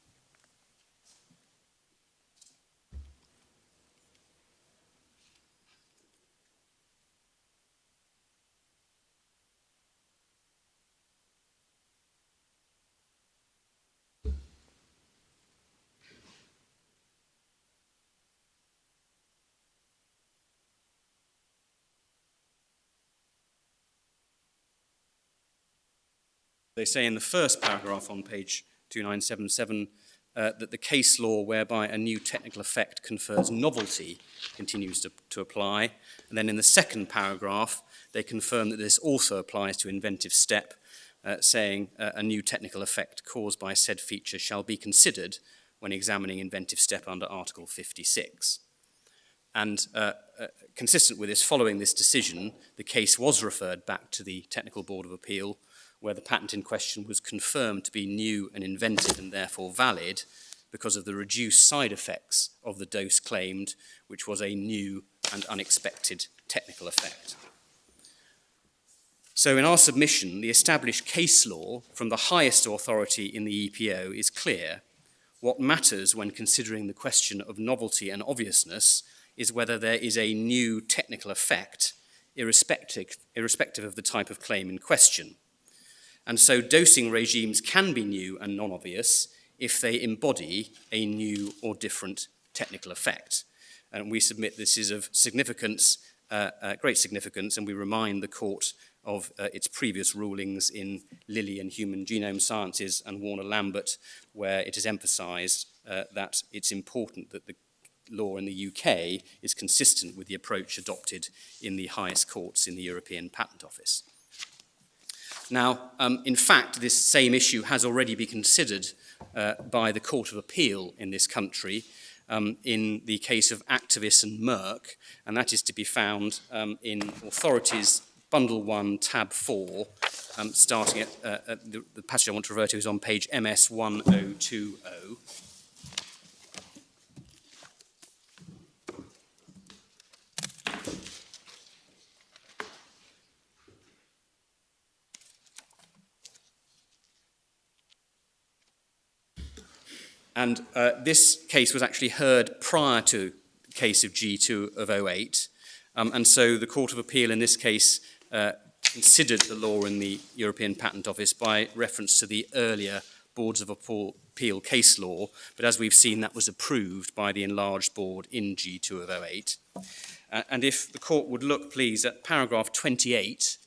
They say in the first paragraph on page 2977 that the case law whereby a new technical effect confers novelty continues to apply. And then in the second paragraph, they confirm that this also applies to inventive step, saying a new technical effect caused by said feature shall be considered when examining inventive step under Article 56. And consistent with this, following this decision, the case was referred back to the Technical Board of Appeal, where the patent in question was confirmed to be new and inventive and therefore valid because of the reduced side effects of the dose claimed, which was a new and unexpected technical effect. So in our submission, the established case law from the highest authority in the EPO is clear. What matters when considering the question of novelty and obviousness is whether there is a new technical effect irrespective of the type of claim in question. And so dosing regimes can be new and non-obvious if they embody a new or different technical effect. And we submit this is of significance, great significance, and we remind the court of its previous rulings in Lilly and Human Genome Sciences and Warner-Lambert, where it is emphasised that it's important that the law in the UK is consistent with the approach adopted in the highest courts in the European Patent Office. Now, in fact, this same issue has already been considered by the Court of Appeal in this country in the case of Actavis and Merck, and that is to be found in Authorities Bundle 1, Tab 4, starting at the passage I want to refer to is on page MS 1020. And this case was actually heard prior to the case of G2 of 08. And so the Court of Appeal in this case considered the law in the European Patent Office by reference to the earlier Boards of Appeal case law. But as we've seen, that was approved by the enlarged board in G2 of 08. And if the court would look, please, at paragraph 28,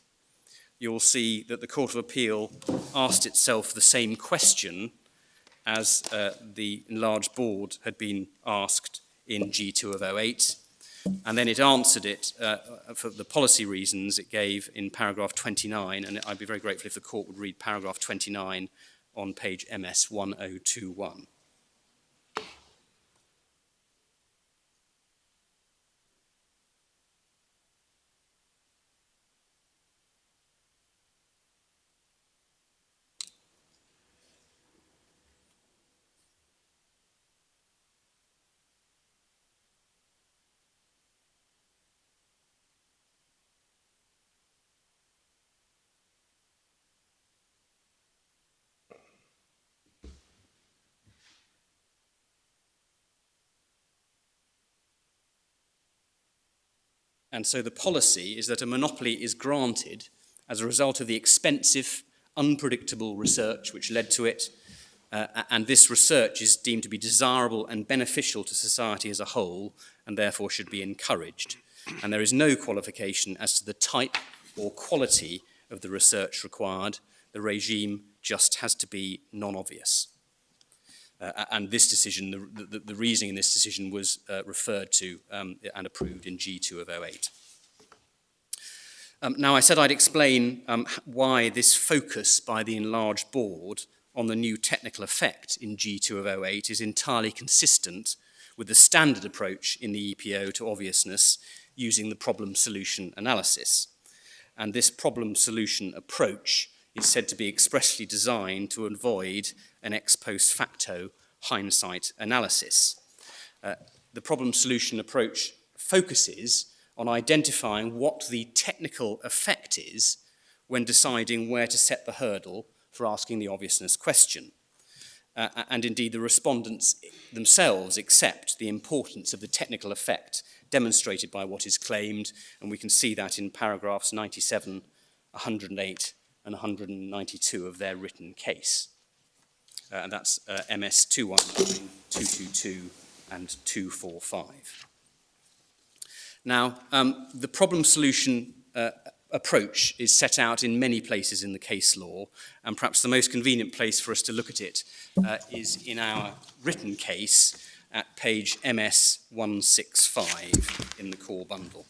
you'll see that the Court of Appeal asked itself the same question as the enlarged board had been asked in G2 of 08. And then it answered it for the policy reasons it gave in paragraph 29, and I'd be very grateful if the court would read paragraph 29 on page MS 1021. And so the policy is that a monopoly is granted as a result of the expensive, unpredictable research which led to it, and this research is deemed to be desirable and beneficial to society as a whole, and therefore should be encouraged. And there is no qualification as to the type or quality of the research required. The regime just has to be non-obvious. And this decision, the reasoning in this decision was referred to and approved in G2 of 08. Now, I said I'd explain why this focus by the enlarged board on the new technical effect in G2 of 08 is entirely consistent with the standard approach in the EPO to obviousness using the problem-solution analysis. And this problem-solution approach is said to be expressly designed to avoid an ex post facto hindsight analysis. The problem-solution approach focuses on identifying what the technical effect is when deciding where to set the hurdle for asking the obviousness question. And indeed, the respondents themselves accept the importance of the technical effect demonstrated by what is claimed, and we can see that in paragraphs 97, 108, and 192 of their written case. And that's MS 219, 222, and 245. Now, the problem-solution approach is set out in many places in the case law, and perhaps the most convenient place for us to look at it is in our written case at page MS 165 in the core bundle.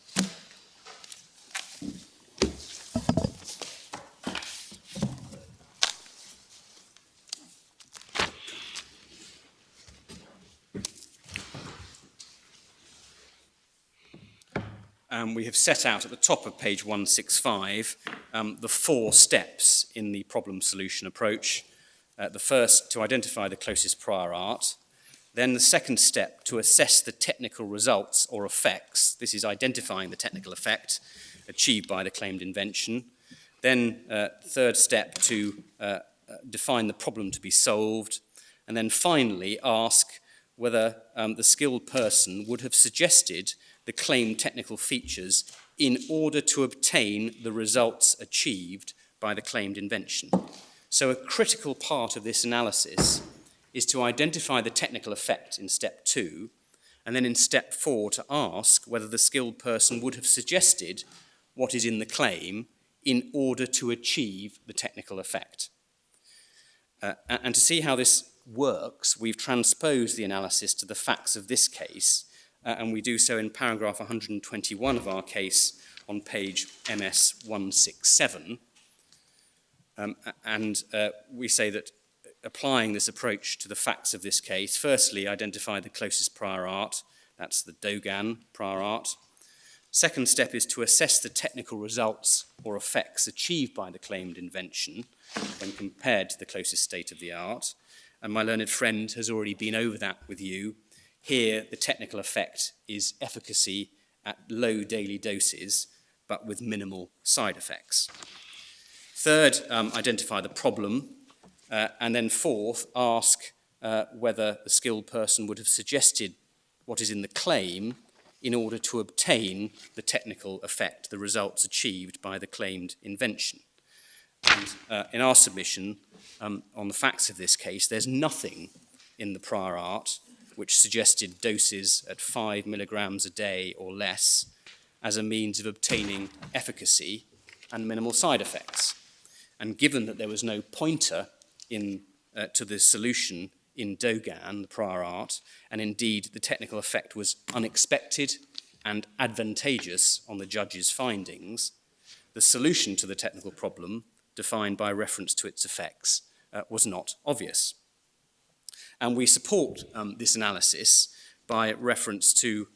We have set out at the top of page 165 the 4 steps in the problem-solution approach. The first, to identify the closest prior art. Then the second step, to assess the technical results or effects. This is identifying the technical effect achieved by the claimed invention. Then third step, to define the problem to be solved. And then finally, ask whether the skilled person would have suggested the claimed technical features in order to obtain the results achieved by the claimed invention. So a critical part of this analysis is to identify the technical effect in step 2, and then in step 4 to ask whether the skilled person would have suggested what is in the claim in order to achieve the technical effect. And to see how this works, we've transposed the analysis to the facts of this case, and we do so in paragraph 121 of our case on page MS 167. We say that applying this approach to the facts of this case, firstly, identify the closest prior art, that's the Dogan prior art. Second step is to assess the technical results or effects achieved by the claimed invention when compared to the closest state of the art. And my learned friend has already been over that with you. Here, the technical effect is efficacy at low daily doses, but with minimal side effects. Third, identify the problem. And then fourth, ask whether the skilled person would have suggested what is in the claim in order to obtain the technical effect, the results achieved by the claimed invention. And in our submission, on the facts of this case, there's nothing in the prior art which suggested doses at 5 milligrams a day or less as a means of obtaining efficacy and minimal side effects. And given that there was no pointer to the solution in Dogan, the prior art, and indeed the technical effect was unexpected and advantageous on the judge's findings, the solution to the technical problem, defined by reference to its effects, was not obvious. And we support this analysis by reference to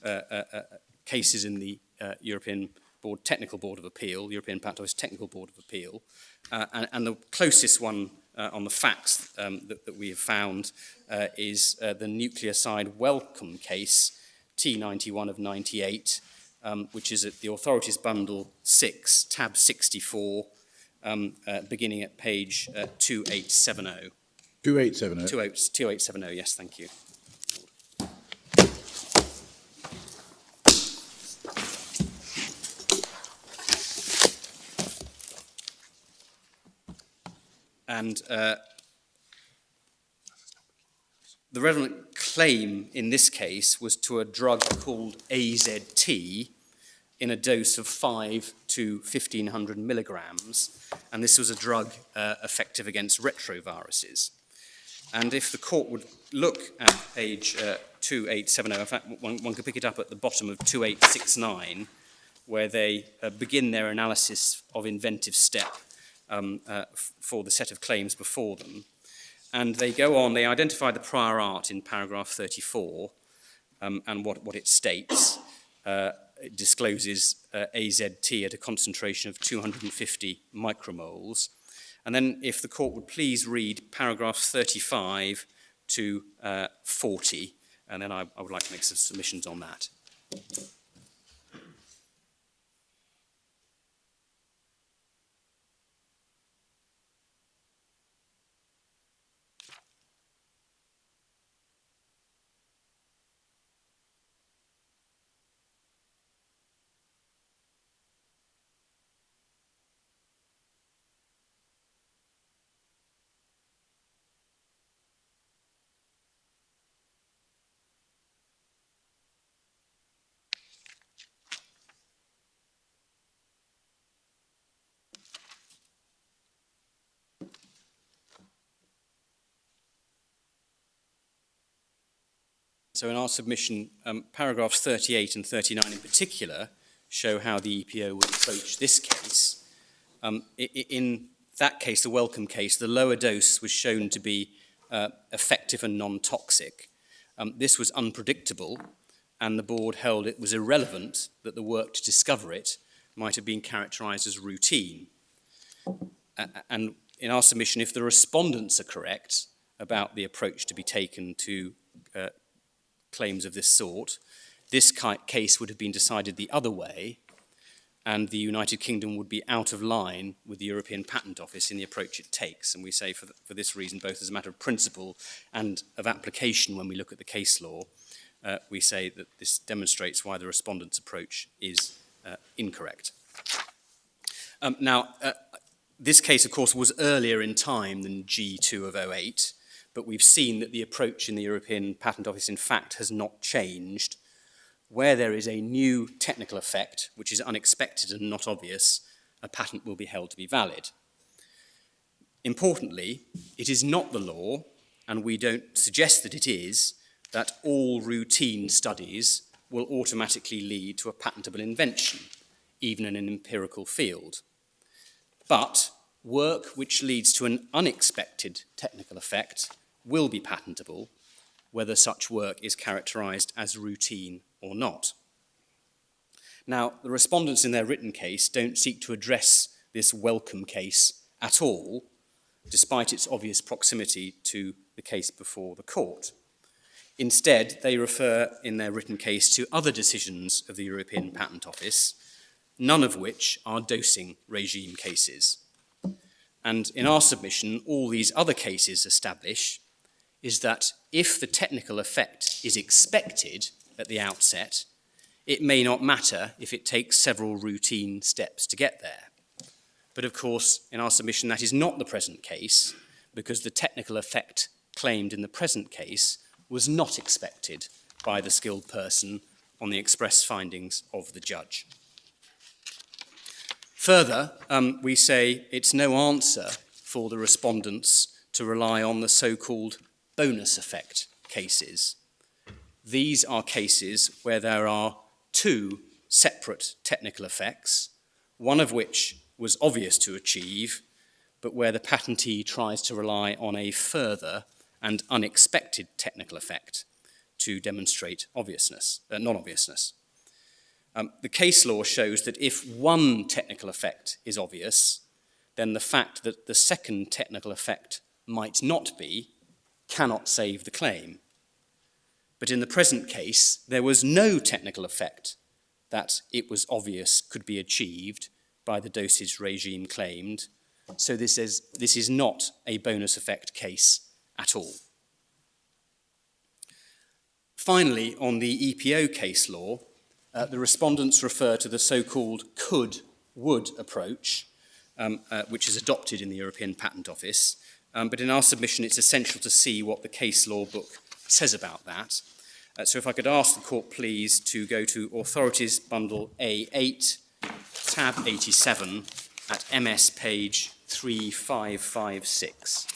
cases in the European Technical Board of Appeal, European Patent Office Technical Board of Appeal, and the closest one on the facts that we have found is the nucleoside Wellcome case, T91 of 98, which is at the Authorities Bundle 6, tab 64, beginning at page 2870. 2870. 2870, yes, thank you. And the relevant claim in this case was to a drug called AZT in a dose of 5 to 1,500 milligrams, and this was a drug effective against retroviruses. And if the court would look at page 2870, in fact, one could pick it up at the bottom of 2869, where they begin their analysis of inventive step for the set of claims before them. And they go on, they identify the prior art in paragraph 34 and what it states. It discloses AZT at a concentration of 250 micromoles. And then if the court would please read paragraphs 35 to 40, and then I would like to make some submissions on that. So in our submission, paragraphs 38 and 39 in particular show how the EPO would approach this case. In that case, the Wellcome case, the lower dose was shown to be effective and non-toxic. This was unpredictable, and the board held it was irrelevant that the work to discover it might have been characterized as routine. And in our submission, if the respondents are correct about the approach to be taken to claims of this sort, this case would have been decided the other way, and the United Kingdom would be out of line with the European Patent Office in the approach it takes. And we say for this reason, both as a matter of principle and of application when we look at the case law, we say that this demonstrates why the respondent's approach is incorrect. This case, of course, was earlier in time than G2 of 08, but we've seen that the approach in the European Patent Office, in fact, has not changed. Where there is a new technical effect, which is unexpected and not obvious, a patent will be held to be valid. Importantly, it is not the law, and we don't suggest that it is, that all routine studies will automatically lead to a patentable invention, even in an empirical field. But work which leads to an unexpected technical effect will be patentable, whether such work is characterized as routine or not. Now, the respondents in their written case don't seek to address this welcome case at all, despite its obvious proximity to the case before the court. Instead, they refer in their written case to other decisions of the European Patent Office, none of which are dosing regime cases. And in our submission, all these other cases establish is that if the technical effect is expected at the outset, it may not matter if it takes several routine steps to get there. But of course, in our submission, that is not the present case, because the technical effect claimed in the present case was not expected by the skilled person on the express findings of the judge. Further, we say it's no answer for the respondents to rely on the so-called bonus effect cases. These are cases where there are two separate technical effects, one of which was obvious to achieve, but where the patentee tries to rely on a further and unexpected technical effect to demonstrate non-obviousness. The case law shows that if one technical effect is obvious, then the fact that the second technical effect might not be cannot save the claim. But in the present case, there was no technical effect that it was obvious could be achieved by the dosage regime claimed, so this is not a bonus effect case at all. Finally, on the EPO case law, the respondents refer to the so-called could-would approach, which is adopted in the European Patent Office. But in our submission, it's essential to see what the case law book says about that. So if I could ask the court, please, to go to Authorities Bundle A8, tab 87, at MS page 3556.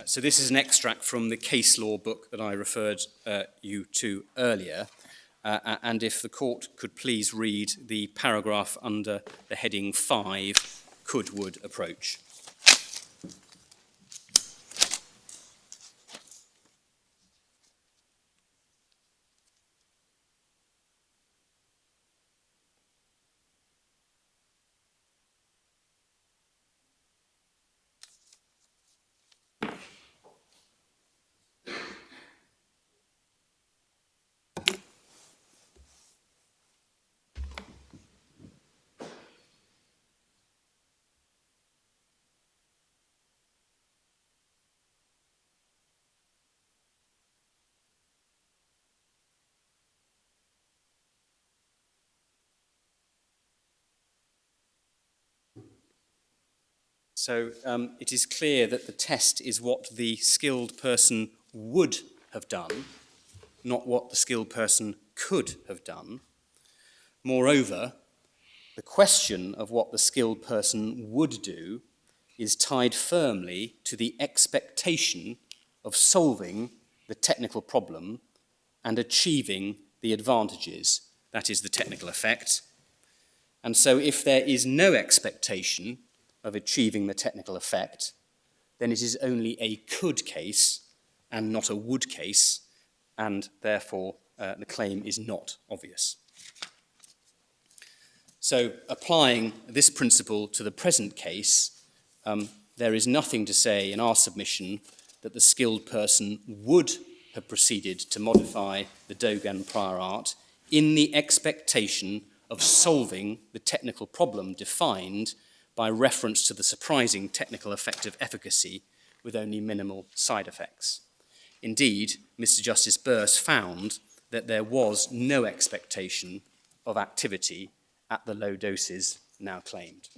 So this is an extract from the case law book that I referred you to earlier. And if the court could please read the paragraph under the heading 5, could-would approach. So it is clear that the test is what the skilled person would have done, not what the skilled person could have done. Moreover, the question of what the skilled person would do is tied firmly to the expectation of solving the technical problem and achieving the advantages, that is the technical effect. And so if there is no expectation of achieving the technical effect, then it is only a could case and not a would case, and therefore the claim is not obvious. So applying this principle to the present case, there is nothing to say in our submission that the skilled person would have proceeded to modify the Dogen prior art in the expectation of solving the technical problem defined by reference to the surprising technical effect of efficacy with only minimal side effects. Indeed, Mr. Justice Burse found that there was no expectation of activity at the low doses now claimed.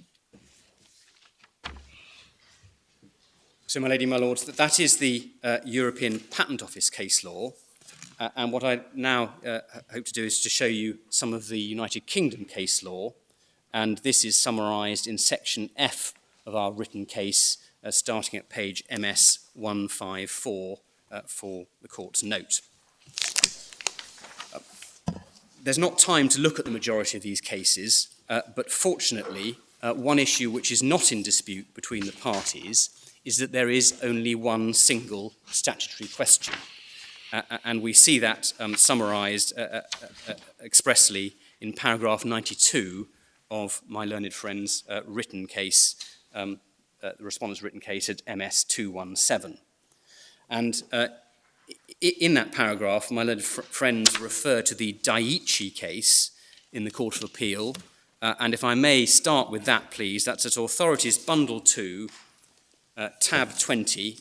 So, my lady, my lords, that is the European Patent Office case law. And what I now hope to do is to show you some of the United Kingdom case law. And this is summarised in section F of our written case, starting at page MS 154 for the court's note. There's not time to look at the majority of these cases, but fortunately, one issue which is not in dispute between the parties is that there is only one single statutory question. And we see that summarised expressly in paragraph 92 of my learned friend's written case, the respondent's written case at MS 217. And in that paragraph, my learned friends refer to the Daiichi case in the Court of Appeal. And if I may start with that, please, that's at Authorities Bundle 2, tab 20,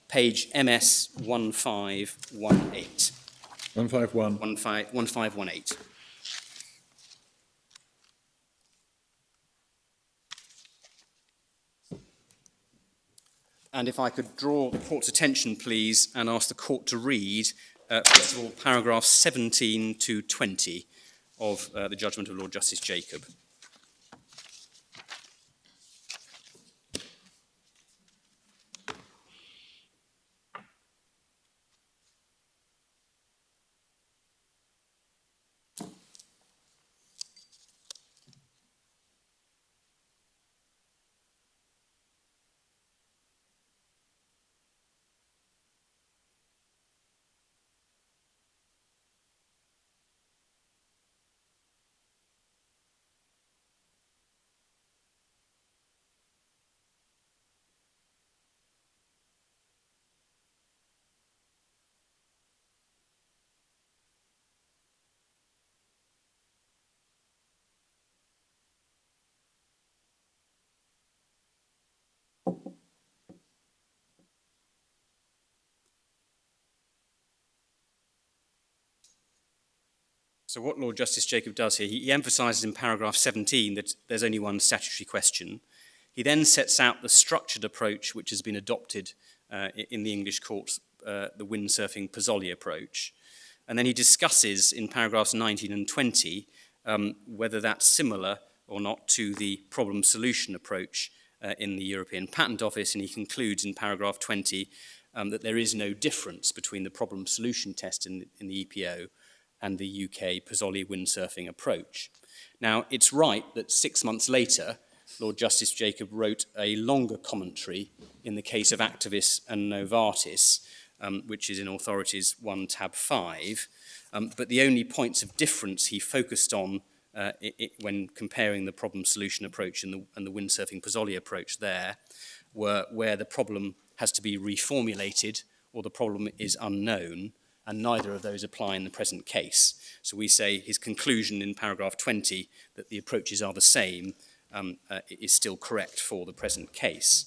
page MS 1518. 151. 1518. And if I could draw the court's attention, please, and ask the court to read, first of all, paragraphs 17 to 20 of the judgment of Lord Justice Jacob. So what Lord Justice Jacob does here, he emphasises in paragraph 17 that there's only one statutory question. He then sets out the structured approach which has been adopted in the English courts, the windsurfing Pozzoli approach. And then he discusses in paragraphs 19 and 20 whether that's similar or not to the problem solution approach in the European Patent Office. And he concludes in paragraph 20 that there is no difference between the problem solution test in the EPO and the UK Pozzoli windsurfing approach. Now, it's right that 6 months later, Lord Justice Jacob wrote a longer commentary in the case of Actavis and Novartis, which is in Authorities 1 tab 5, but the only points of difference he focused on when comparing the problem solution approach and the windsurfing Pozzoli approach there were where the problem has to be reformulated or the problem is unknown, and neither of those apply in the present case. So we say his conclusion in paragraph 20 that the approaches are the same is still correct for the present case.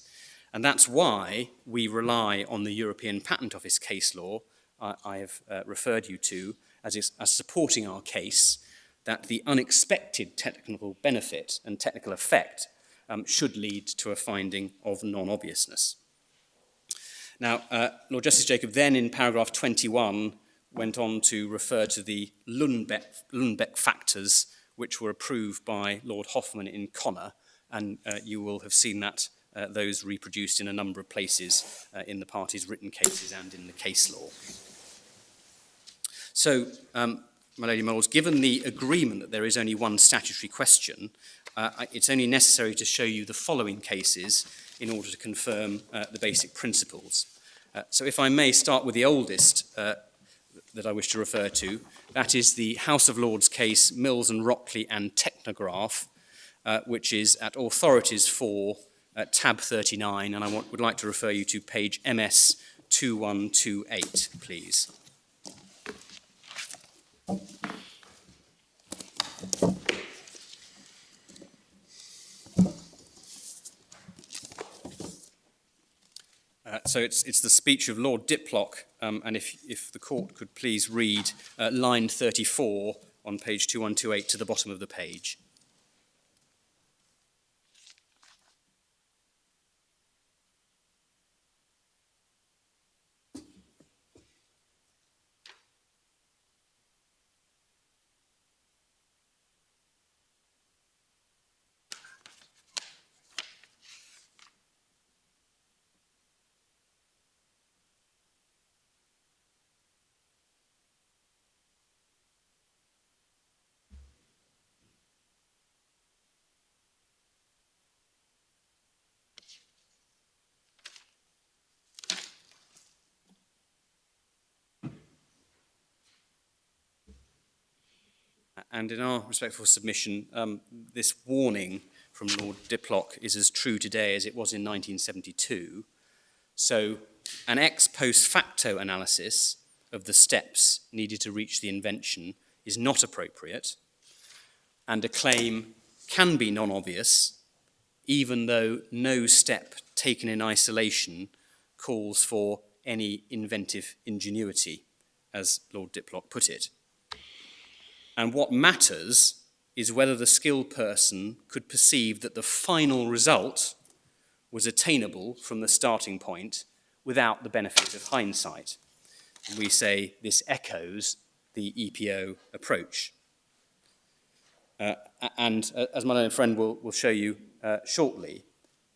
And that's why we rely on the European Patent Office case law I have referred you to as supporting our case, that the unexpected technical benefit and technical effect should lead to a finding of non-obviousness. Now, Lord Justice Jacob then in paragraph 21 went on to refer to the Lundbeck factors which were approved by Lord Hoffman in Connor, and you will have seen that those reproduced in a number of places in the parties' written cases and in the case law. So, my lady, my lords, given the agreement that there is only one statutory question, it's only necessary to show you the following cases in order to confirm the basic principles. So if I may start with the oldest that I wish to refer to, that is the House of Lords case Mills and Rockley and Technograph, which is at Authorities 4, tab 39, and I would like to refer you to page MS 2128, please. So it's the speech of Lord Diplock, and if the court could please read line 34 on page 2128 to the bottom of the page. And in our respectful submission, this warning from Lord Diplock is as true today as it was in 1972. So an ex post facto analysis of the steps needed to reach the invention is not appropriate, and a claim can be non-obvious, even though no step taken in isolation calls for any inventive ingenuity, as Lord Diplock put it. And what matters is whether the skilled person could perceive that the final result was attainable from the starting point without the benefit of hindsight. We say this echoes the EPO approach. And as my learned friend will show you shortly,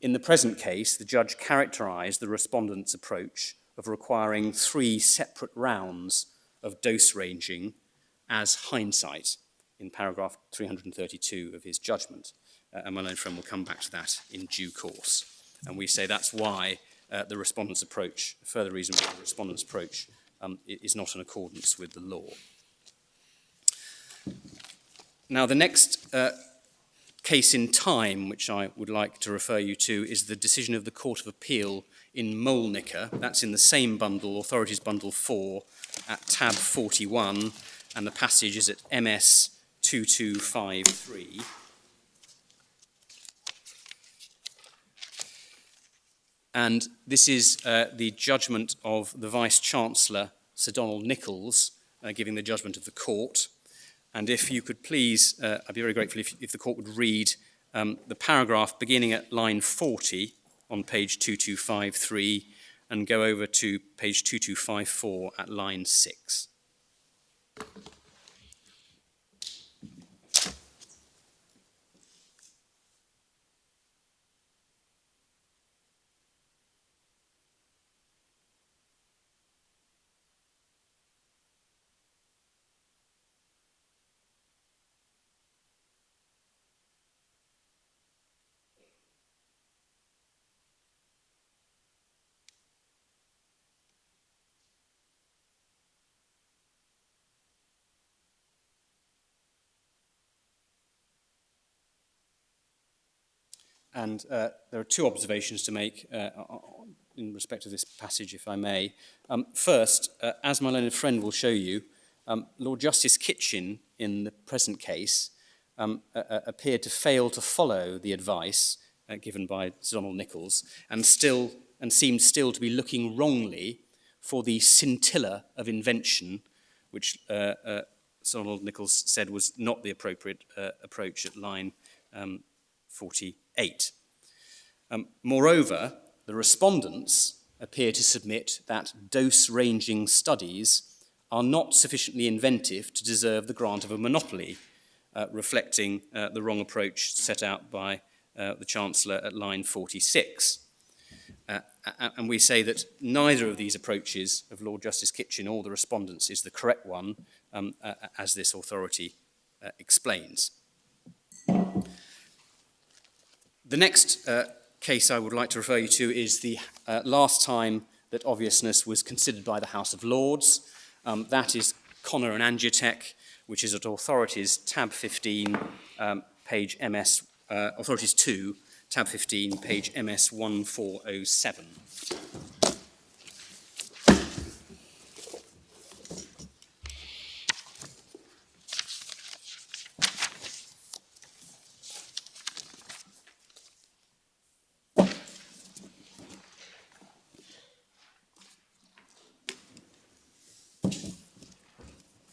in the present case, the judge characterised the respondent's approach of requiring 3 separate rounds of dose ranging as hindsight in paragraph 332 of his judgment. And my learned friend will come back to that in due course. And we say that's why the respondent's approach, a further reason why the respondent's approach is not in accordance with the law. Now, the next case in time, which I would like to refer you to, is the decision of the Court of Appeal in Molnicker. That's in the same bundle, Authorities Bundle 4, at tab 41, and the passage is at MS 2253. And this is the judgment of the Vice-Chancellor, Sir Donald Nichols, giving the judgment of the court. And if you could please, I'd be very grateful if the court would read the paragraph beginning at line 40 on page 2253 and go over to page 2254 at line 6. And there are 2 observations to make in respect of this passage, if I may. First, as my learned friend will show you, Lord Justice Kitchin, in the present case, appeared to fail to follow the advice given by Sir Donald Nichols, and seemed still to be looking wrongly for the scintilla of invention, which Sir Donald Nichols said was not the appropriate approach at line 48. Moreover, the respondents appear to submit that dose-ranging studies are not sufficiently inventive to deserve the grant of a monopoly, reflecting the wrong approach set out by the Chancellor at line 46. And we say that neither of these approaches of Lord Justice Kitchin or the respondents is the correct one, as this authority explains. The next case I would like to refer you to is the last time that obviousness was considered by the House of Lords. That is Connor and Angiotech, which is at Authorities tab 15, page MS, Authorities 2, tab 15, page MS 1407.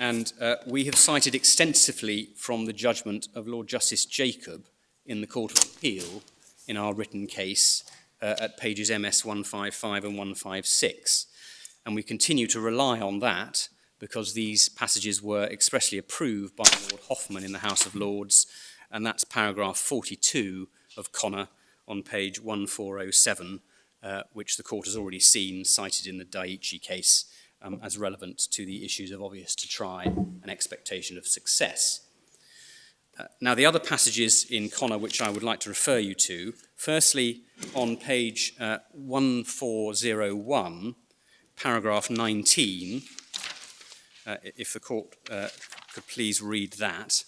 And we have cited extensively from the judgment of Lord Justice Jacob in the Court of Appeal in our written case at pages MS 155 and 156. And we continue to rely on that because these passages were expressly approved by Lord Hoffman in the House of Lords, and that's paragraph 42 of Connor on page 1407, which the court has already seen cited in the Daiichi case as relevant to the issues of obvious to try and expectation of success. Now, the other passages in Connor which I would like to refer you to, firstly, on page 1401, paragraph 19, if the court could please read that.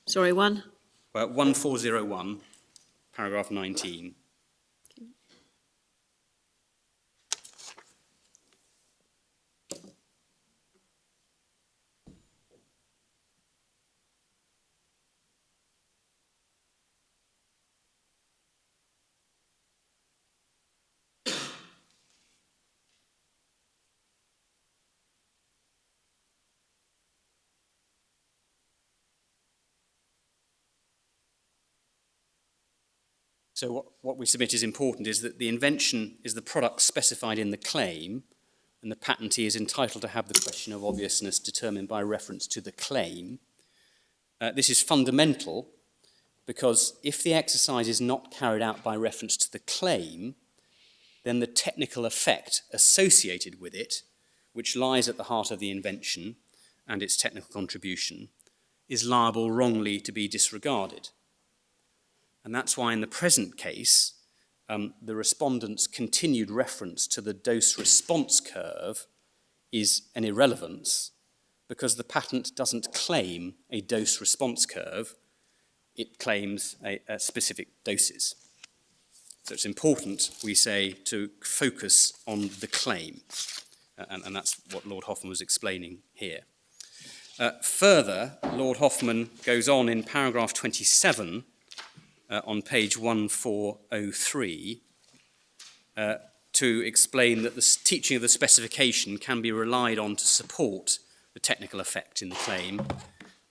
Sorry, one? 1401, paragraph 19. So what we submit is important is that the invention is the product specified in the claim, and the patentee is entitled to have the question of obviousness determined by reference to the claim. This is fundamental because if the exercise is not carried out by reference to the claim, then the technical effect associated with it, which lies at the heart of the invention and its technical contribution, is liable wrongly to be disregarded. And that's why in the present case, the respondent's continued reference to the dose-response curve is an irrelevance because the patent doesn't claim a dose-response curve, it claims a specific doses. So it's important, we say, to focus on the claim, and that's what Lord Hoffman was explaining here. Further, Lord Hoffman goes on in paragraph 27 on page 1403 to explain that the teaching of the specification can be relied on to support the technical effect in the claim.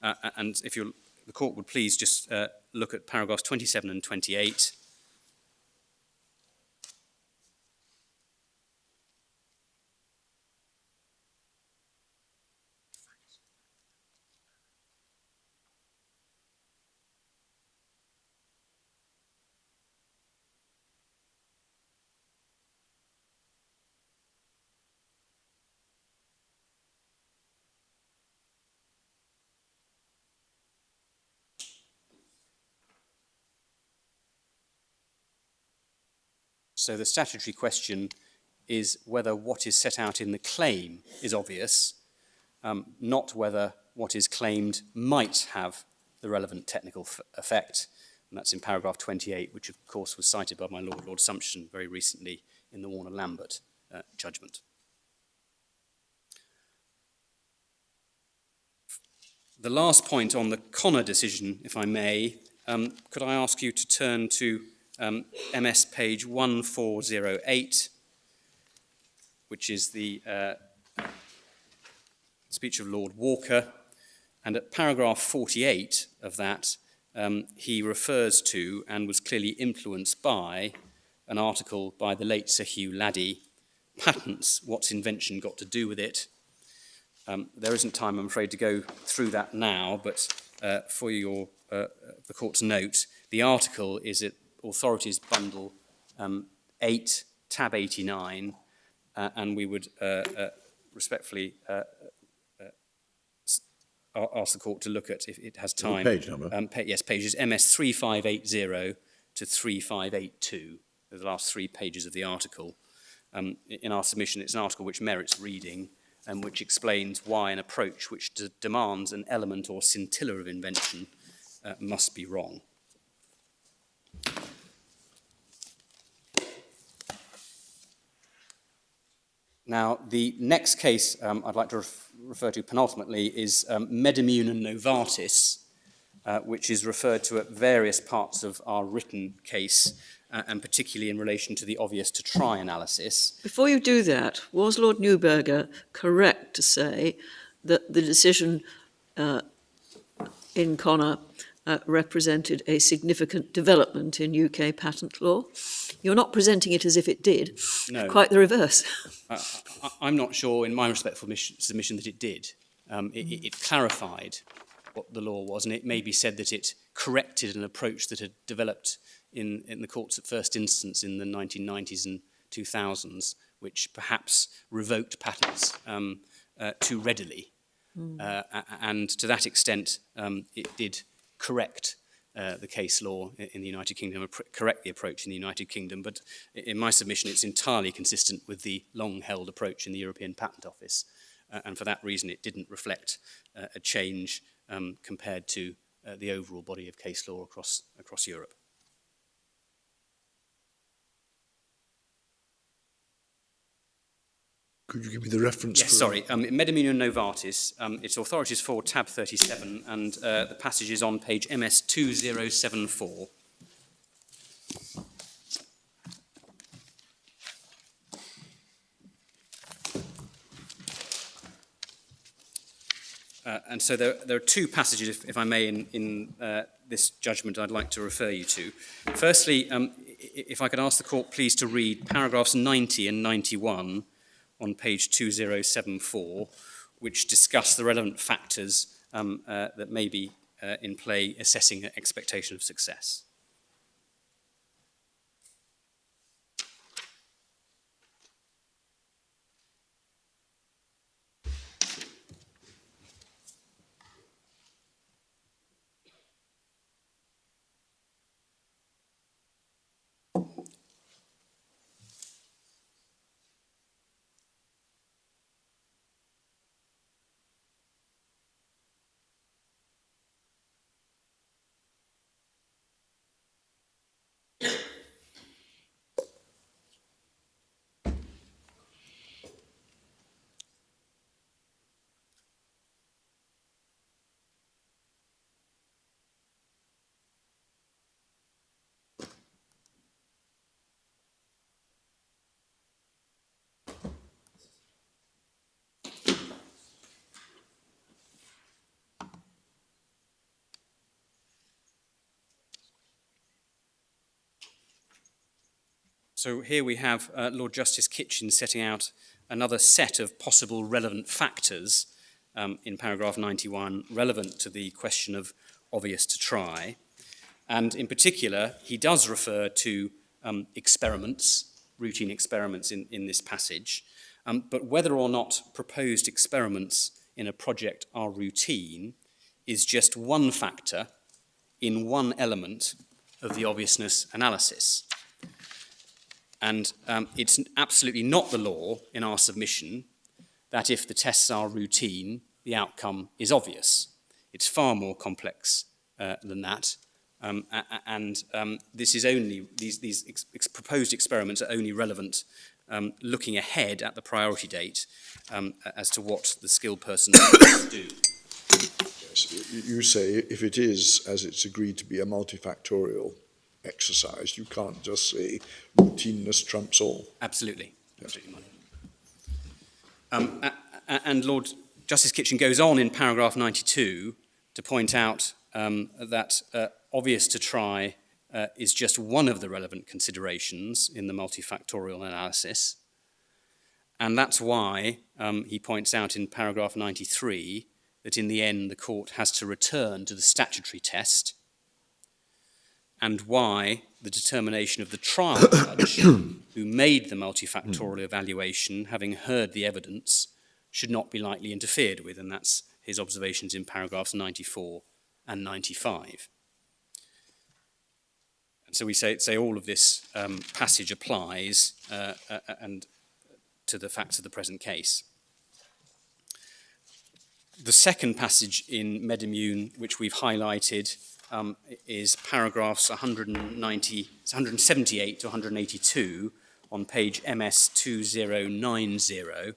And if the court would please just look at paragraphs 27 and 28. So the statutory question is whether what is set out in the claim is obvious, not whether what is claimed might have the relevant technical effect. And that's in paragraph 28, which of course was cited by my Lord Sumption very recently in the Warner-Lambert judgment. The last point on the Connor decision, if I may, could I ask you to turn to MS page 1408, which is the speech of Lord Walker, and at paragraph 48 of that, he refers to and was clearly influenced by an article by the late Sir Hugh Laddie, Patents, What's Invention Got to Do with It? There isn't time, I'm afraid, to go through that now, but for the court's note, the article is at Authorities Bundle 8, tab 89, and we would respectfully ask the court to look at, if it has time. What page number? Yes, pages MS 3580 to 3582. They're the last 3 pages of the article. In our submission, it's an article which merits reading and which explains why an approach which demands an element or scintilla of invention must be wrong. Now, the next case I'd like to refer to penultimately is Medimune and Novartis, which is referred to at various parts of our written case, and particularly in relation to the obvious to try analysis. Before you do that, was Lord Neuberger correct to say that the decision in Connor represented a significant development in UK patent law? You're not presenting it as if it did. No. Quite the reverse. I'm not sure, in my respectful submission, that it did. It clarified what the law was, and it may be said that it corrected an approach that had developed in the courts at first instance in the 1990s and 2000s, which perhaps revoked patents too readily. And to that extent, it did correct the case law in the United Kingdom, correct the approach in the United Kingdom, but in my submission it's entirely consistent with the long-held approach in the European Patent Office, and for that reason it didn't reflect a change compared to the overall body of case law across Europe. Could you give me the reference? Yes, sorry. Medimune Novartis, its authorities for tab 37, and the passage is on page MS 2074. And so there are two passages, if I may, in this judgment I'd like to refer you to. Firstly, if I could ask the court please to read paragraphs 90 and 91 on page 2074, which discuss the relevant factors that may be in play assessing expectation of success. So here we have Lord Justice Kitchen setting out another set of possible relevant factors in paragraph 91 relevant to the question of obvious to try. And in particular, he does refer to experiments, routine experiments in this passage, but whether or not proposed experiments in a project are routine is just one factor in one element of the obviousness analysis. And it's absolutely not the law in our submission that if the tests are routine, the outcome is obvious. It's far more complex than that. This is only, these proposed experiments are only relevant looking ahead at the priority date as to what the skilled person will do. Yes, you say if it is, as it's agreed to be, a multifactorial exercise, you can't just say routineness trumps all. Absolutely. Yes. Absolutely. And Lord Justice Kitchen goes on in paragraph 92 to point out that obvious to try is just one of the relevant considerations in the multifactorial analysis. And that's why he points out in paragraph 93 that in the end the court has to return to the statutory test, and why the determination of the trial judge who made the multifactorial evaluation, having heard the evidence, should not be lightly interfered with, and that's his observations in paragraphs 94 and 95. And so we say all of this passage applies and to the facts of the present case. The second passage in Medimune, which we've highlighted, is paragraphs 178 to 182 on page MS 2090,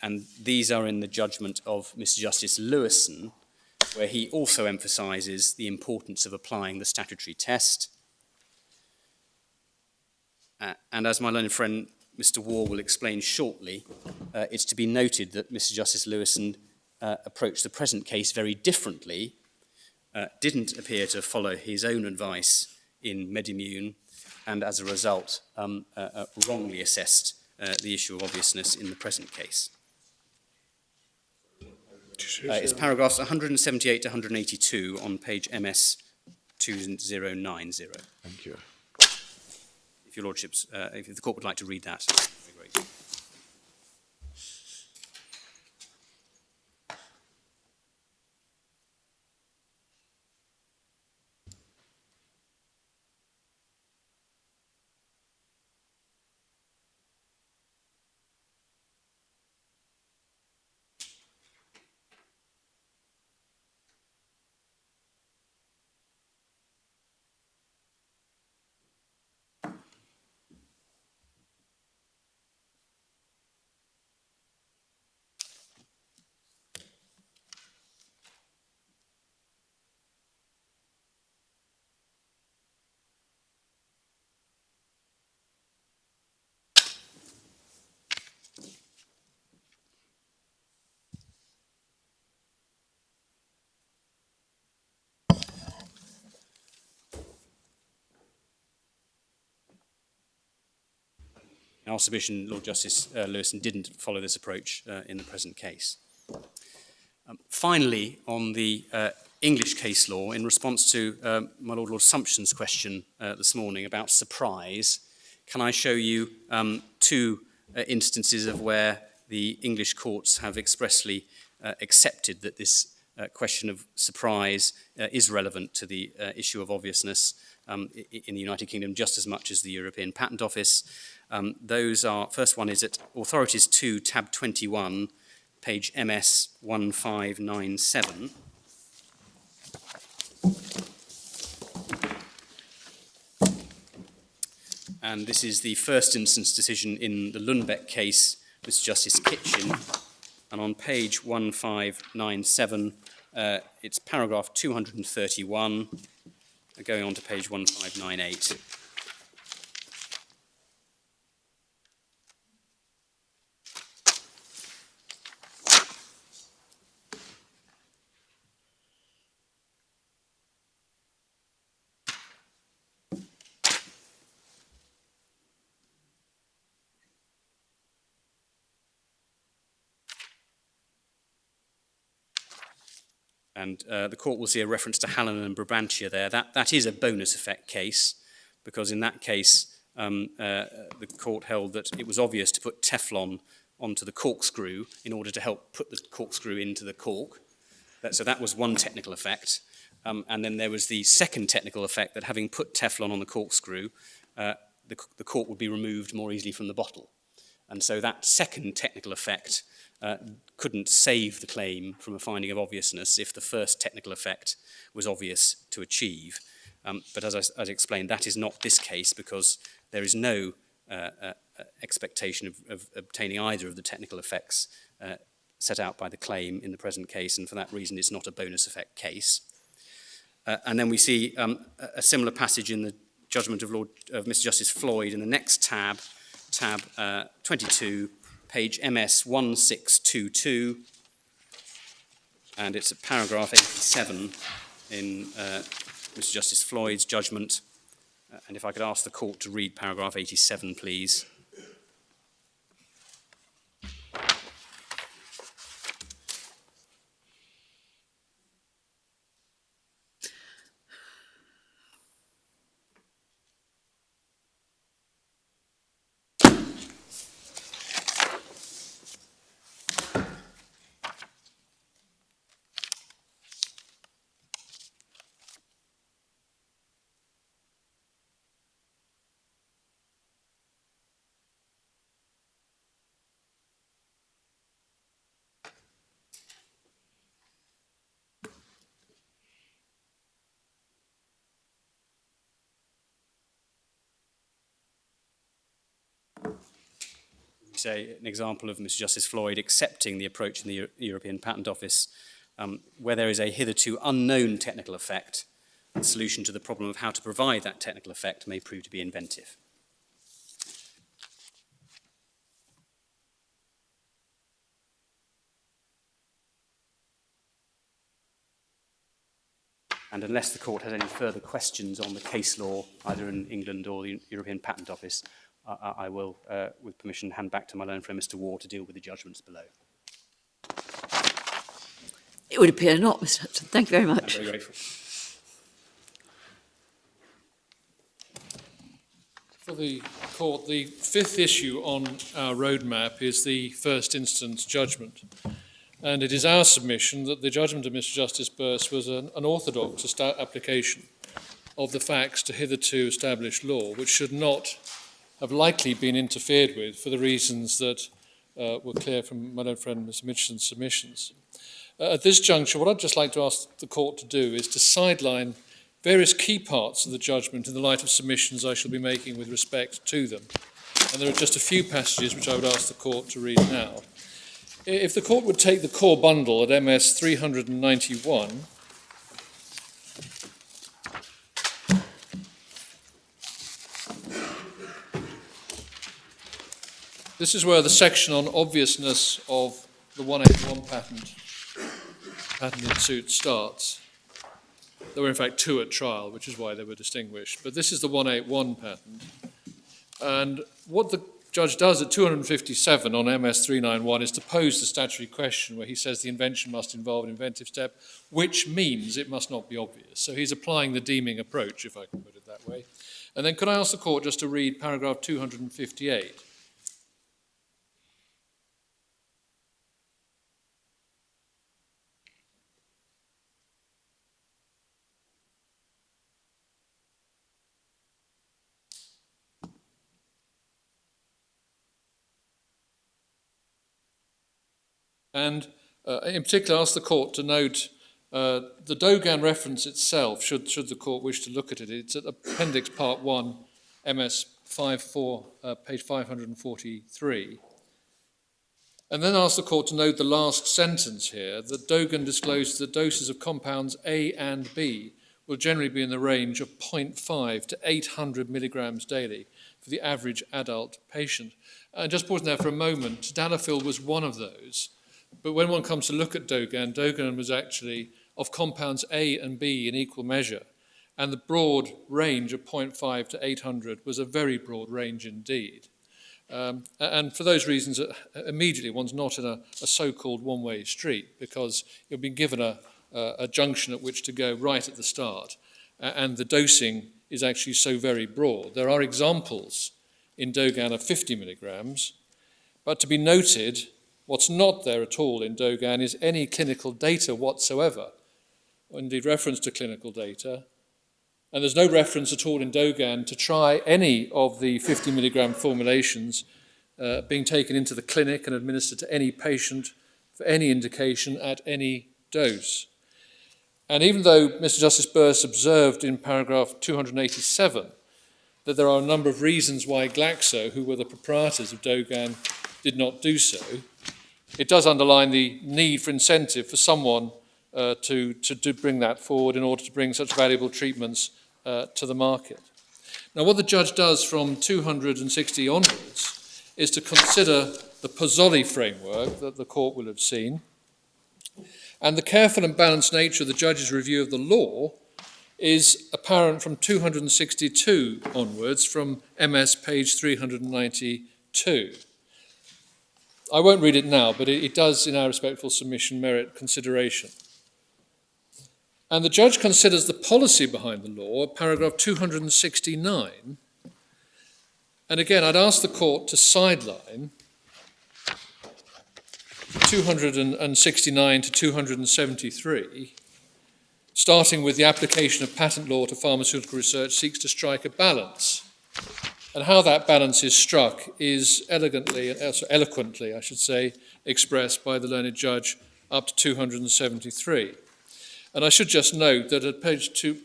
and these are in the judgment of Mr. Justice Lewison, where he also emphasises the importance of applying the statutory test. And as my learned friend Mr. Waugh will explain shortly, it's to be noted that Mr. Justice Lewison approached the present case very differently, didn't appear to follow his own advice in Medimune, and as a result wrongly assessed the issue of obviousness in the present case. It's paragraphs 178 to 182 on page MS 2090. Thank you. If your lordships, if the court would like to read that, very great. In our submission, Lord Justice Lewison didn't follow this approach in the present case. Finally, on the English case law, in response to my Lord Sumption's question this morning about surprise, can I show you two instances of where the English courts have expressly accepted that this question of surprise is relevant to the issue of obviousness in the United Kingdom just as much as the European Patent Office. Those are, first one is at Authorities 2, tab 21, page MS 1597. And this is the first instance decision in the Lundbeck case, Mr. Justice Kitchen. And on page 1597, it's paragraph 231, going on to page 1598. And the court will see a reference to Hallen and Brabantia there. That is a bonus effect case, because in that case, the court held that it was obvious to put Teflon onto the corkscrew in order to help put the corkscrew into the cork. So that was one technical effect. And then there was the second technical effect that having put Teflon on the corkscrew, the cork would be removed more easily from the bottle. And so that second technical effect couldn't save the claim from a finding of obviousness if the first technical effect was obvious to achieve. But as I explained, that is not this case, because there is no expectation of obtaining either of the technical effects set out by the claim in the present case, and for that reason it's not a bonus effect case. And then we see a similar passage in the judgment of Mr. Justice Floyd in the next tab 22, page MS 1622, and it's at paragraph 87 in Mr. Justice Floyd's judgment. And if I could ask the court to read paragraph 87, please. Say an example of Mr. Justice Floyd accepting the approach in the European Patent Office where there is a hitherto unknown technical effect, the solution to the problem of how to provide that technical effect may prove to be inventive. And unless the court has any further questions on the case law, either in England or the European Patent Office, I will, with permission, hand back to my learned friend Mr. Ward to deal with the judgments below. It would appear not, Mr. Hudson. Thank you very much. I'm very grateful. For the court, the fifth issue on our roadmap is the first instance judgment. And it is our submission that the judgment of Mr. Justice Burse was an orthodox application of the facts to hitherto established law, which should not have likely been interfered with for the reasons that were clear from my own friend Mr. Mitchison's submissions. At this juncture, what I'd just like to ask the court to do is to sideline various key parts of the judgment in the light of submissions I shall be making with respect to them. And there are just a few passages which I would ask the court to read now. If the court would take the core bundle at MS 391, this is where the section on obviousness of the 181 patent in suit starts. There were in fact two at trial, which is why they were distinguished. But this is the 181 patent. And what the judge does at 257 on MS 391 is to pose the statutory question where he says the invention must involve an inventive step, which means it must not be obvious. So he's applying the deeming approach, if I can put it that way. And then could I ask the court just to read paragraph 258? And in particular, ask the court to note the Dogan reference itself, should the court wish to look at it. It's at Appendix Part 1, MS 54, page 543. And then ask the court to note the last sentence here, that Dogan disclosed that doses of compounds A and B will generally be in the range of 0.5 to 800 milligrams daily for the average adult patient. And just pausing there for a moment, tadalafil was one of those. But when one comes to look at Dogan, Dogan was actually of compounds A and B in equal measure. And the broad range of 0.5 to 800 was a very broad range indeed. And for those reasons, immediately one's not in a so-called one-way street, because you've been given a junction at which to go right at the start. And the dosing is actually so very broad. There are examples in Dogan of 50 milligrams, but to be noted, what's not there at all in Dogan is any clinical data whatsoever, or indeed reference to clinical data. And there's no reference at all in Dogan to try any of the 50 milligram formulations being taken into the clinic and administered to any patient for any indication at any dose. And even though Mr. Justice Burse observed in paragraph 287 that there are a number of reasons why Glaxo, who were the proprietors of Dogan, did not do so, it does underline the need for incentive for someone to bring that forward in order to bring such valuable treatments to the market. Now, what the judge does from 260 onwards is to consider the Pozzoli framework that the court will have seen, and the careful and balanced nature of the judge's review of the law is apparent from 262 onwards, from MS page 392. I won't read it now, but it does, in our respectful submission, merit consideration. And the judge considers the policy behind the law, paragraph 269. And again, I'd ask the court to sideline 269 to 273, starting with the application of patent law to pharmaceutical research seeks to strike a balance. And how that balance is struck is eloquently, I should say, expressed by the learned judge up to 273. And I should just note that at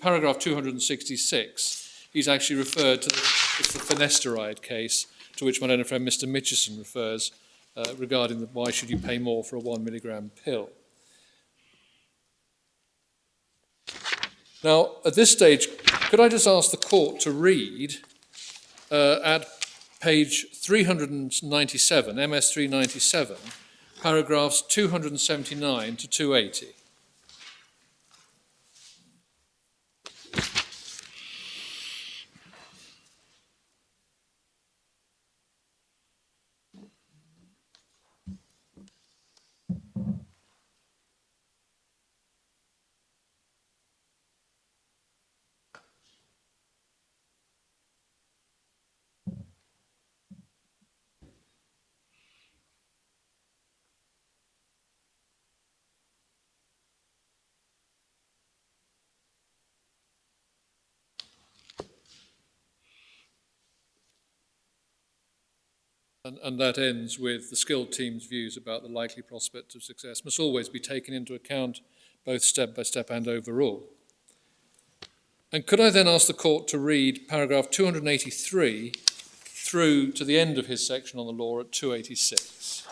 paragraph 266, he's actually referred to the finasteride case, to which my learned friend Mr. Mitchison refers, regarding why should you pay more for a 1 milligram pill. And then paragraph 267 Now, at this stage, could I just ask the court to read at page 397, MS 397, paragraphs 279 to 280. And that ends with the skilled team's views about the likely prospect of success must always be taken into account, both step by step and overall. And could I then ask the court to read paragraph 283 through to the end of his section on the law at 286?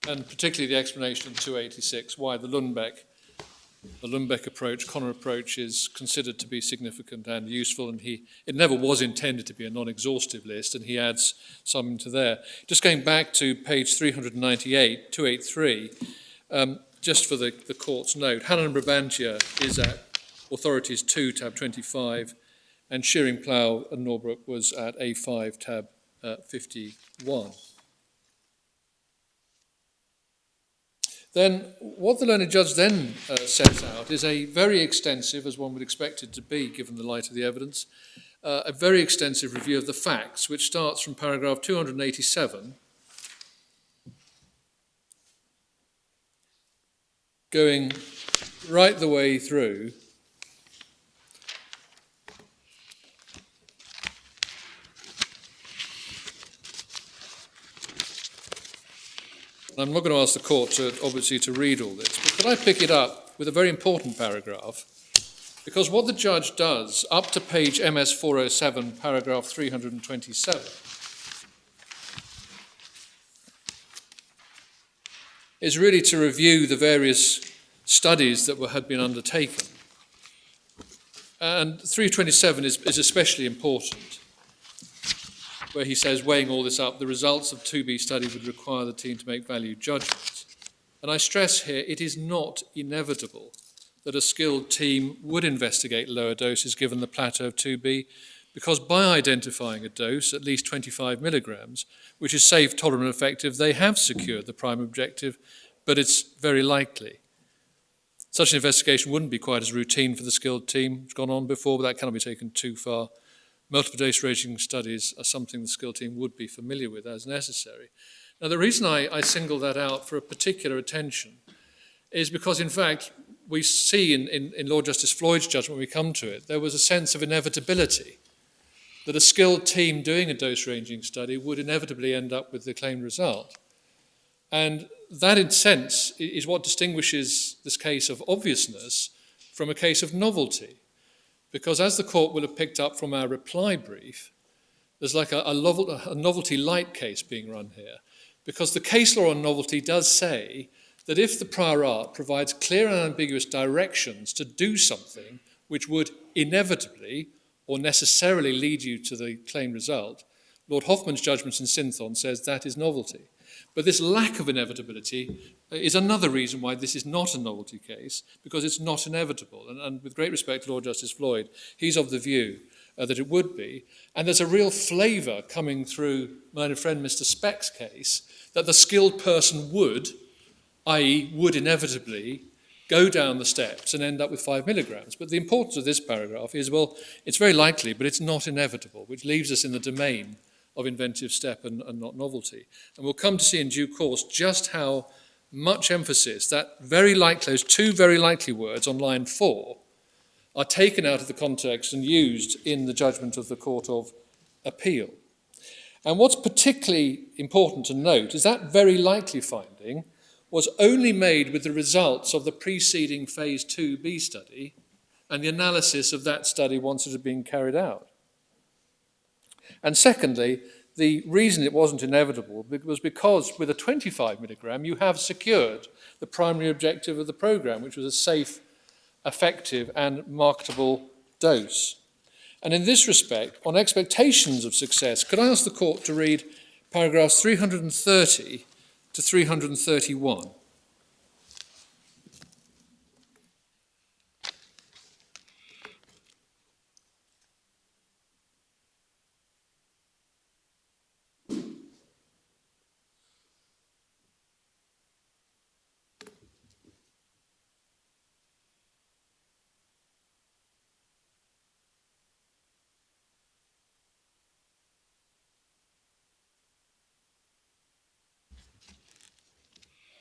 And particularly the explanation in 286, why the Lundbeck approach, Connor approach, is considered to be significant and useful, and it never was intended to be a non-exhaustive list, and he adds some into there. Just going back to page 398, 283, just for the court's note, Hannon and Brabantia is at Authorities 2, tab 25, and Shearing Plough and Norbrook was at A5, tab 51. Then what the learned judge then sets out is a very extensive, as one would expect it to be given the light of the evidence, a very extensive review of the facts, which starts from paragraph 287, going right the way through I'm not going to ask the court to read all this, but could I pick it up with a very important paragraph? Because what the judge does up to page MS 407, paragraph 327, is really to review the various studies that had been undertaken. And 327 is especially important, where he says, weighing all this up, the results of 2B study would require the team to make value judgments. And I stress here, it is not inevitable that a skilled team would investigate lower doses given the plateau of 2B, because by identifying a dose, at least 25 milligrams, which is safe, tolerant, and effective, they have secured the prime objective, but it's very likely. Such an investigation wouldn't be quite as routine for the skilled team. It's gone on before, but that cannot be taken too far. Multiple dose ranging studies are something the skilled team would be familiar with as necessary. Now, the reason I single that out for a particular attention is because, in fact, we see in Lord Justice Floyd's judgment, when we come to it, there was a sense of inevitability that a skilled team doing a dose ranging study would inevitably end up with the claimed result. And that, in a sense, is what distinguishes this case of obviousness from a case of novelty. Because as the court will have picked up from our reply brief, there's like a novelty light case being run here. Because the case law on novelty does say that if the prior art provides clear and ambiguous directions to do something which would inevitably or necessarily lead you to the claimed result, Lord Hoffman's judgment in Synthon says that is novelty. But this lack of inevitability is another reason why this is not a novelty case, because it's not inevitable. And with great respect to Lord Justice Floyd, he's of the view that it would be. And there's a real flavour coming through my learned friend Mr. Speck's case that the skilled person would, i.e. would inevitably go down the steps and end up with 5 milligrams. But the importance of this paragraph is, well, it's very likely, but it's not inevitable, which leaves us in the domain of inventive step and not novelty. And we'll come to see in due course just how much emphasis that very likely, those two very likely words on line 4 are taken out of the context and used in the judgment of the Court of Appeal. And what's particularly important to note is that very likely finding was only made with the results of the preceding phase 2B study and the analysis of that study once it had been carried out. And secondly, the reason it wasn't inevitable was because with a 25 milligram you have secured the primary objective of the program, which was a safe, effective and marketable dose. And in this respect, on expectations of success, could I ask the court to read paragraphs 330 to 331?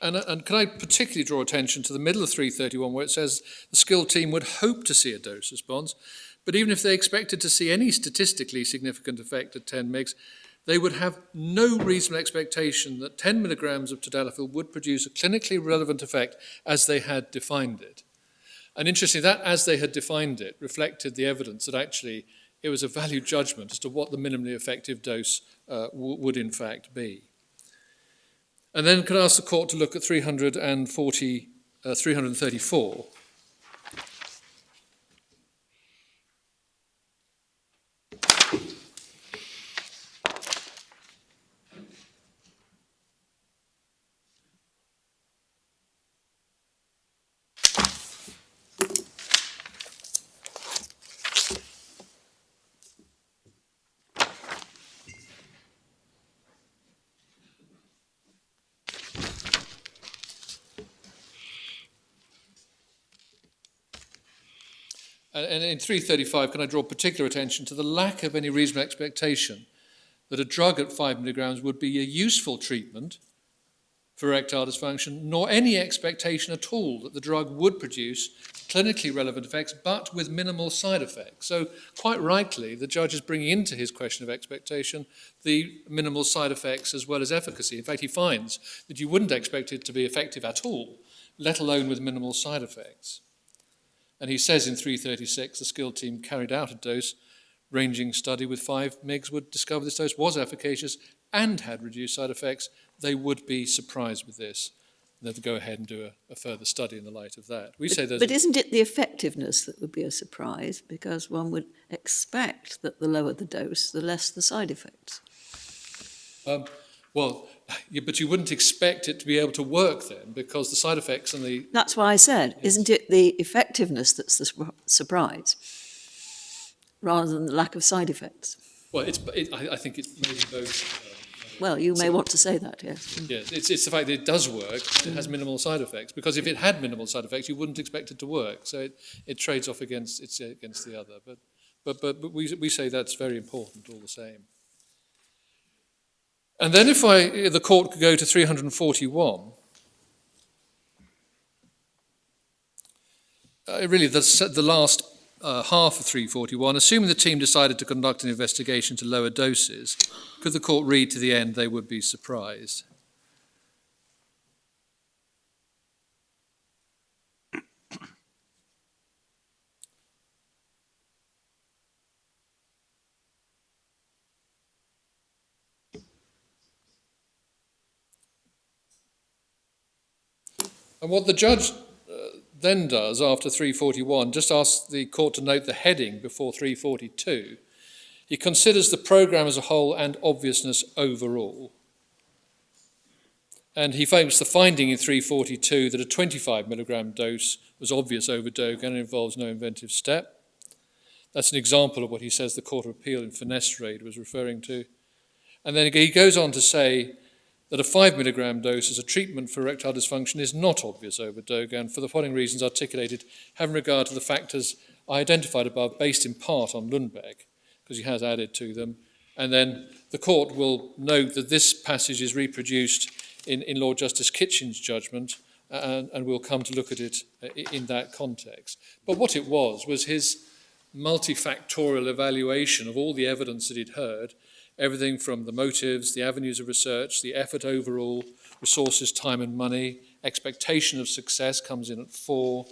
And can I particularly draw attention to the middle of 331 where it says the skilled team would hope to see a dose response, but even if they expected to see any statistically significant effect at 10 mg, they would have no reasonable expectation that 10 milligrams of tadalafil would produce a clinically relevant effect as they had defined it. And interestingly, that as they had defined it reflected the evidence that actually it was a value judgment as to what the minimally effective dose would in fact be. And then could I ask the court to look at 334. And in 335, can I draw particular attention to the lack of any reasonable expectation that a drug at 5 milligrams would be a useful treatment for erectile dysfunction, nor any expectation at all that the drug would produce clinically relevant effects, but with minimal side effects. So quite rightly, the judge is bringing into his question of expectation the minimal side effects as well as efficacy. In fact, he finds that you wouldn't expect it to be effective at all, let alone with minimal side effects. And he says in 336, the skilled team carried out a dose-ranging study with 5 mg would discover this dose was efficacious and had reduced side effects. They would be surprised with this. They'd go ahead and do a further study in the light of that. But isn't it the effectiveness that would be a surprise? Because one would expect that the lower the dose, the less the side effects. But you wouldn't expect it to be able to work then, because the side effects and the... That's why I said, isn't it the effectiveness that's the surprise, rather than the lack of side effects? Well, I think it's maybe both. Well, you may want to say that, yes. Yes, it's the fact that it does work, it has minimal side effects, because if it had minimal side effects, you wouldn't expect it to work. So it trades off against the other. But we say that's very important all the same. And then if the court could go to 341, really the last half of 341, assuming the team decided to conduct an investigation to lower doses, could the court read to the end they would be surprised? And what the judge then does after 341, just asks the court to note the heading before 342. He considers the programme as a whole and obviousness overall. And he makes the finding in 342 that a 25 milligram dose was obvious over Dogan and involves no inventive step. That's an example of what he says the Court of Appeal in Fenestrade was referring to. And then he goes on to say that a 5 milligram dose as a treatment for erectile dysfunction is not obvious over Dogan for the following reasons articulated, having regard to the factors I identified above, based in part on Lundbeck, because he has added to them. And then the court will note that this passage is reproduced in Lord Justice Kitchen's judgment, and we'll come to look at it in that context. But what it was his multifactorial evaluation of all the evidence that he'd heard, everything from the motives, the avenues of research, the effort overall, resources, time and money, expectation of success comes in at 4,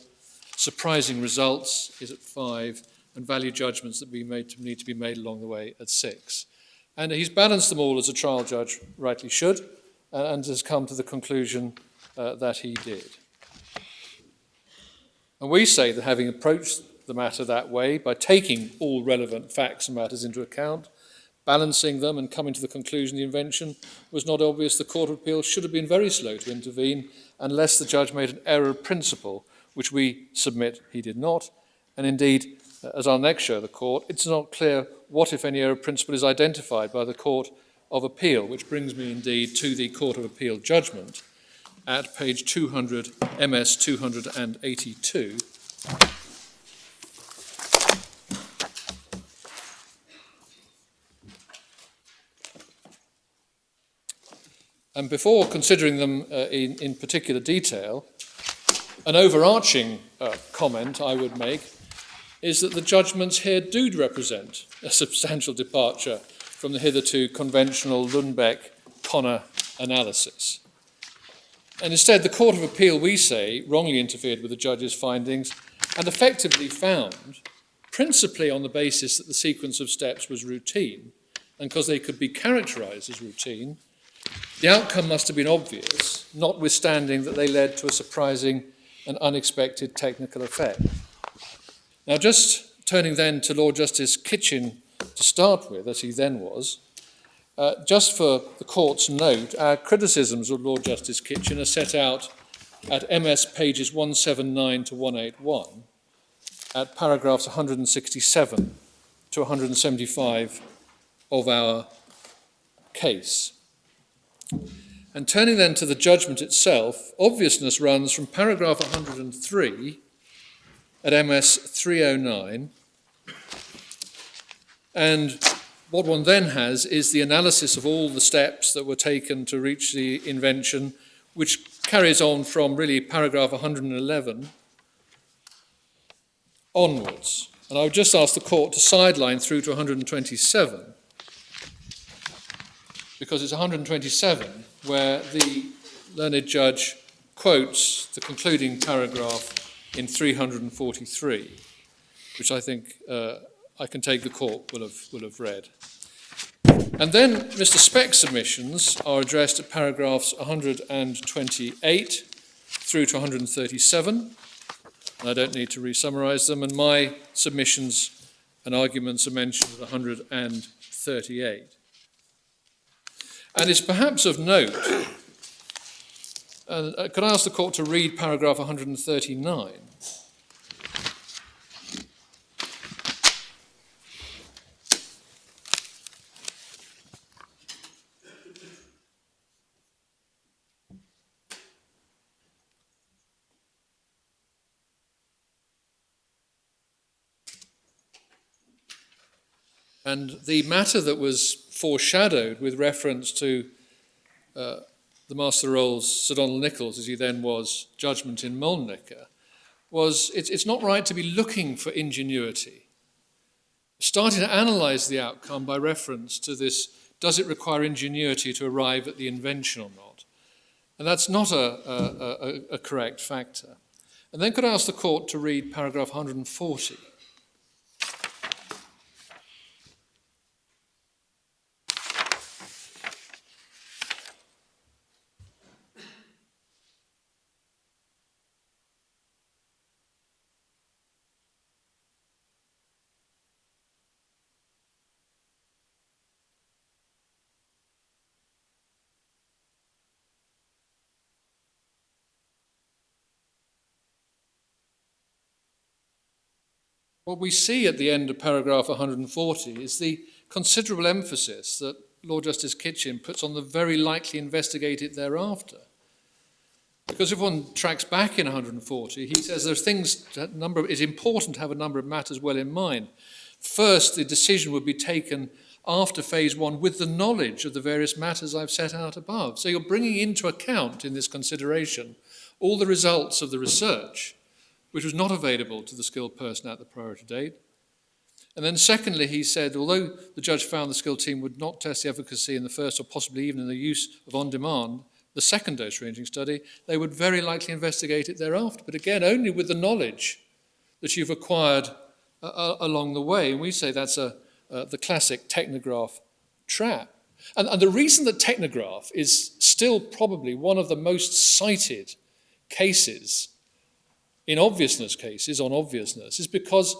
surprising results is at 5, and value judgments that need to be made along the way at 6. And he's balanced them all as a trial judge rightly should, and has come to the conclusion that he did. And we say that having approached the matter that way, by taking all relevant facts and matters into account, balancing them and coming to the conclusion the invention was not obvious, the Court of Appeal should have been very slow to intervene unless the judge made an error of principle, which we submit he did not. And indeed, as I'll next show the Court, it's not clear what, if any, error of principle is identified by the Court of Appeal, which brings me indeed to the Court of Appeal judgment at page 200, MS 282. And before considering them in particular detail, an overarching comment I would make is that the judgments here do represent a substantial departure from the hitherto conventional Lundbeck-Connor analysis. And instead, the Court of Appeal, we say, wrongly interfered with the judge's findings and effectively found, principally on the basis that the sequence of steps was routine, and because they could be characterised as routine, the outcome must have been obvious, notwithstanding that they led to a surprising and unexpected technical effect. Now, just turning then to Lord Justice Kitchen to start with, as he then was, just for the Court's note, our criticisms of Lord Justice Kitchen are set out at MS pages 179 to 181, at paragraphs 167 to 175 of our case. And turning then to the judgment itself, obviousness runs from paragraph 103 at MS 309, and what one then has is the analysis of all the steps that were taken to reach the invention, which carries on from really paragraph 111 onwards. And I would just ask the Court to sideline through to 127, because it's 127 where the learned judge quotes the concluding paragraph in 343, which I think I can take the Court will have read. And then Mr. Speck's submissions are addressed at paragraphs 128 through to 137, and I don't need to re-summarise them, and my submissions and arguments are mentioned at 138. And it's perhaps of note, could I ask the Court to read paragraph 139? And the matter that was foreshadowed with reference to the Master of the Rolls, Sir Donald Nichols, as he then was, judgment in Molnicker, was it's not right to be looking for ingenuity. Starting to analyse the outcome by reference to this, does it require ingenuity to arrive at the invention or not? And that's not a correct factor. And then could I ask the Court to read paragraph 140? What we see at the end of paragraph 140 is the considerable emphasis that Lord Justice Kitchen puts on the very likely investigate it thereafter. Because if one tracks back in 140, he says there's things, it's important to have a number of matters well in mind. First, the decision would be taken after phase one with the knowledge of the various matters I've set out above. So you're bringing into account in this consideration all the results of the research, which was not available to the skilled person at the priority date. And then secondly, he said, although the judge found the skilled team would not test the efficacy in the first or possibly even in the use of on-demand, the second dose-ranging study, they would very likely investigate it thereafter. But again, only with the knowledge that you've acquired along the way. And we say that's the classic technograph trap. And the reason that technograph is still probably one of the most cited cases in obviousness cases on obviousness is because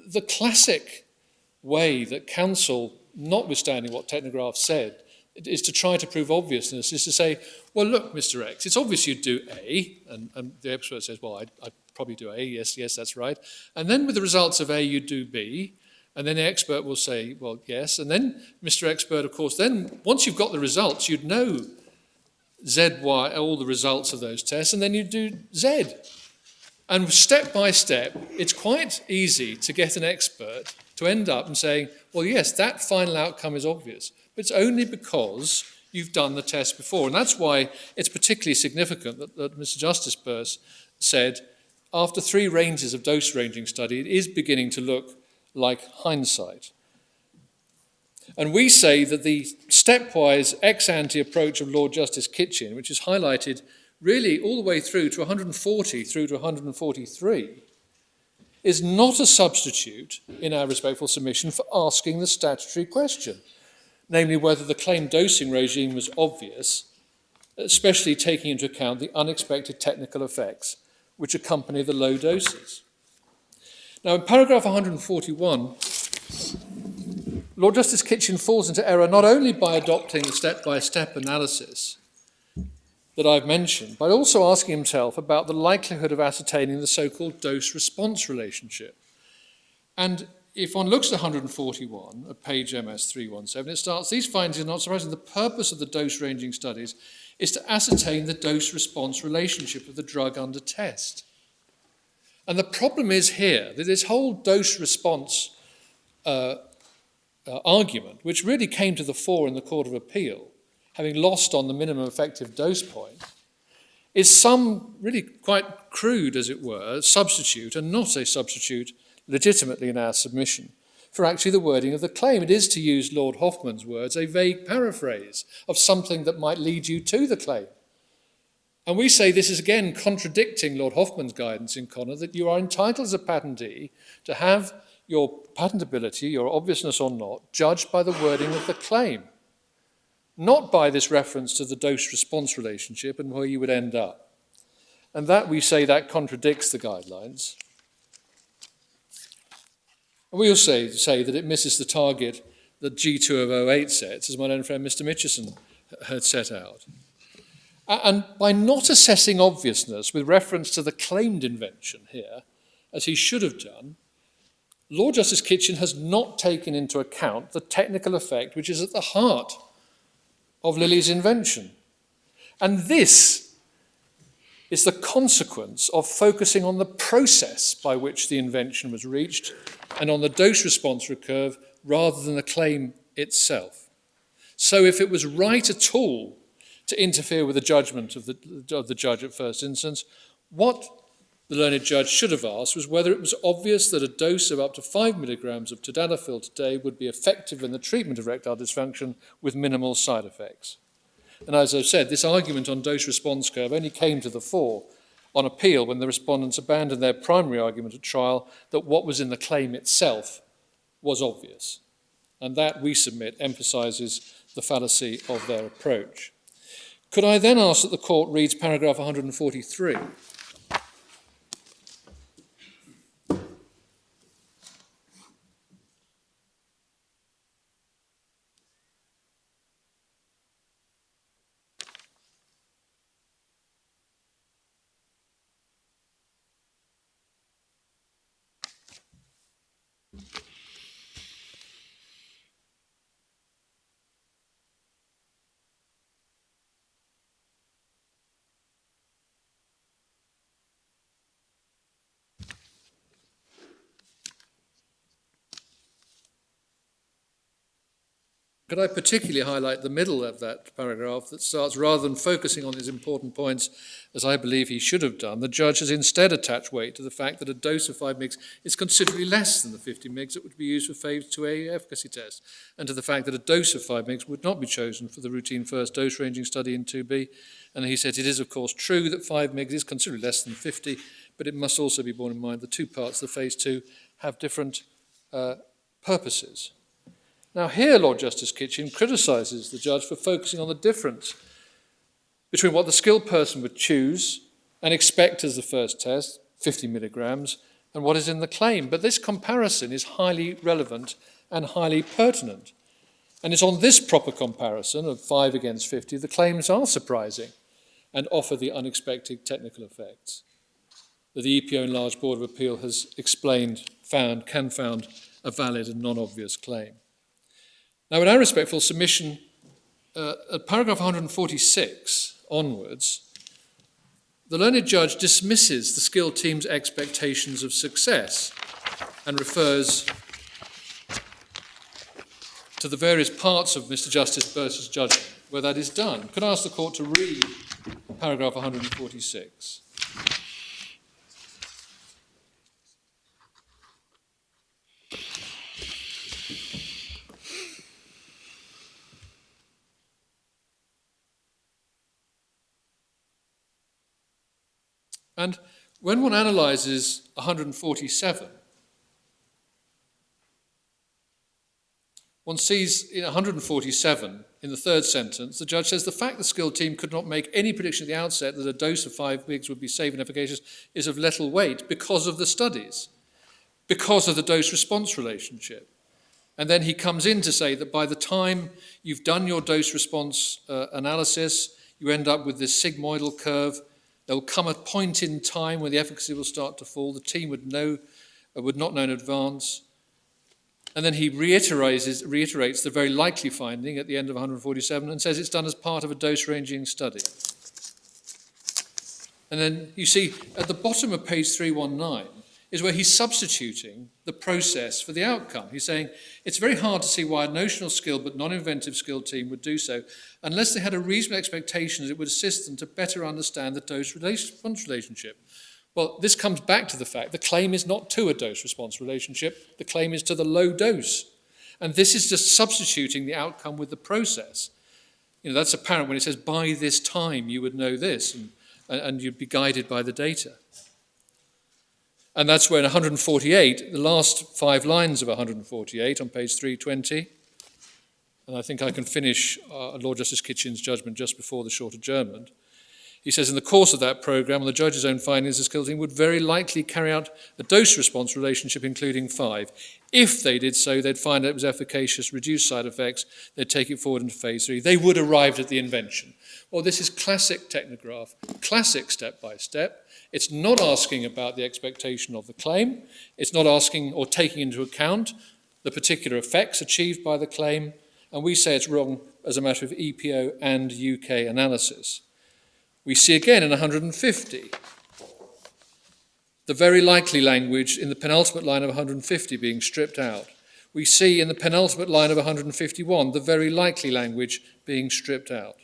the classic way that counsel, notwithstanding what technograph said, is to try to prove obviousness, is to say, well, look, Mr. X, it's obvious you do A, and the expert says, well, I'd probably do A, yes, that's right. And then with the results of A, you do B, and then the expert will say, well, yes, and then Mr. Expert, of course, then once you've got the results, you'd know Z, Y, all the results of those tests, and then you do Z. And step by step, it's quite easy to get an expert to end up and saying, well, yes, that final outcome is obvious. But it's only because you've done the test before. And that's why it's particularly significant that Mr. Justice Peirce said, after 3 ranges of dose ranging study, it is beginning to look like hindsight. And we say that the stepwise ex-ante approach of Lord Justice Kitchen, which is highlighted really all the way through to 140 through to 143, is not a substitute, in our respectful submission, for asking the statutory question, namely whether the claimed dosing regime was obvious, especially taking into account the unexpected technical effects which accompany the low doses. Now, in paragraph 141, Lord Justice Kitchen falls into error not only by adopting the step-by-step analysis that I've mentioned, but also asking himself about the likelihood of ascertaining the so-called dose-response relationship. And if one looks at 141, at page MS 317, it starts, these findings are not surprising. The purpose of the dose-ranging studies is to ascertain the dose-response relationship of the drug under test. And the problem is here that this whole dose-response argument, which really came to the fore in the Court of Appeal, having lost on the minimum effective dose point, is some really quite crude, as it were, substitute, and not a substitute legitimately in our submission, for actually the wording of the claim. It is, to use Lord Hoffman's words, a vague paraphrase of something that might lead you to the claim. And we say this is again contradicting Lord Hoffman's guidance in Connor, that you are entitled as a patentee to have your patentability, your obviousness or not, judged by the wording of the claim, not by this reference to the dose-response relationship and where you would end up. And that, we say, that contradicts the guidelines. And we also say that it misses the target that G2 of 08 sets, as my own friend Mr. Mitchison had set out. And by not assessing obviousness with reference to the claimed invention here, as he should have done, Lord Justice Kitchen has not taken into account the technical effect which is at the heart of Lilly's invention. And this is the consequence of focusing on the process by which the invention was reached and on the dose-response curve rather than the claim itself. So if it was right at all to interfere with the judgment of the judge at first instance, what the learned judge should have asked was whether it was obvious that a dose of up to 5 milligrams of tadalafil today would be effective in the treatment of erectile dysfunction with minimal side effects. And as I've said, this argument on dose-response curve only came to the fore on appeal when the respondents abandoned their primary argument at trial that what was in the claim itself was obvious. And that, we submit, emphasises the fallacy of their approach. Could I then ask that the court reads paragraph 143? Could I particularly highlight the middle of that paragraph that starts, rather than focusing on his important points, as I believe he should have done, the judge has instead attached weight to the fact that a dose of 5 mg is considerably less than the 50 mg that would be used for phase 2A efficacy test, and to the fact that a dose of 5 mg would not be chosen for the routine first dose ranging study in 2B. And he said it is of course true that 5 mg is considerably less than 50, but it must also be borne in mind the two parts of the phase 2 have different purposes. Now here Lord Justice Kitchen criticises the judge for focusing on the difference between what the skilled person would choose and expect as the first test, 50 milligrams, and what is in the claim. But this comparison is highly relevant and highly pertinent. And it's on this proper comparison of 5 against 50, the claims are surprising and offer the unexpected technical effects that the EPO Enlarged Board of Appeal has explained, can found a valid and non-obvious claim. Now, in our respectful submission, at paragraph 146 onwards, the learned judge dismisses the skilled team's expectations of success and refers to the various parts of Mr. Justice Burse's judgment where that is done. Could I ask the court to read paragraph 146? And when one analyses 147, one sees in 147, in the third sentence, the judge says the fact the skilled team could not make any prediction at the outset that a dose of 5 mg would be safe and efficacious is of little weight because of the studies, because of the dose-response relationship. And then he comes in to say that by the time you've done your dose-response analysis, you end up with this sigmoidal curve. There will come a point in time where the efficacy will start to fall. The team would not know in advance. And then he reiterates the very likely finding at the end of 147 and says it's done as part of a dose-ranging study. And then you see at the bottom of page 319 is where he's substituting the process for the outcome. He's saying it's very hard to see why a notional skilled but non-inventive skilled team would do so unless they had a reasonable expectation that it would assist them to better understand the dose-response relationship. Well, this comes back to the fact the claim is not to a dose-response relationship, the claim is to the low dose. And this is just substituting the outcome with the process. You know, that's apparent when it says by this time you would know this and you'd be guided by the data. And that's where in 148, the last 5 lines of 148 on page 320, and I think I can finish Lord Justice Kitchen's judgment just before the short adjournment. He says, in the course of that programme, on the judge's own findings, the skilled team would very likely carry out a dose-response relationship, including 5. If they did so, they'd find out it was efficacious, reduce side effects, they'd take it forward into phase 3. They would arrive at the invention. Well, this is classic technograph, classic step-by-step. It's not asking about the expectation of the claim. It's not asking or taking into account the particular effects achieved by the claim. And we say it's wrong as a matter of EPO and UK analysis. We see again in 150 the very likely language in the penultimate line of 150 being stripped out. We see in the penultimate line of 151 the very likely language being stripped out.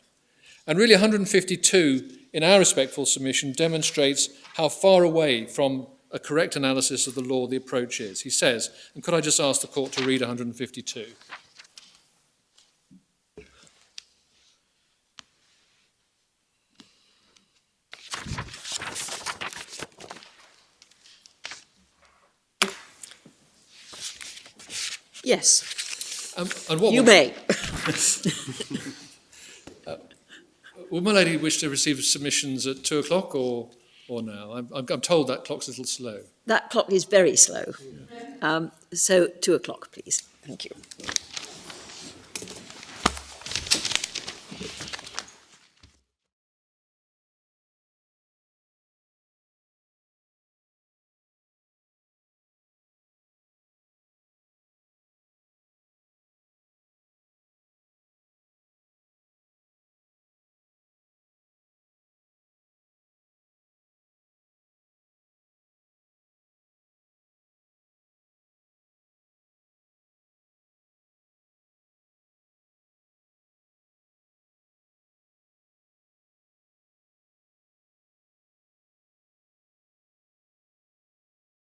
And really 152, in our respectful submission, demonstrates how far away from a correct analysis of the law the approach is. He says, and could I just ask the court to read 152? Yes, And what you may. Would my lady wish to receive submissions at 2 o'clock or now? I'm told that clock's a little slow. That clock is very slow. So 2 o'clock, please. Thank you.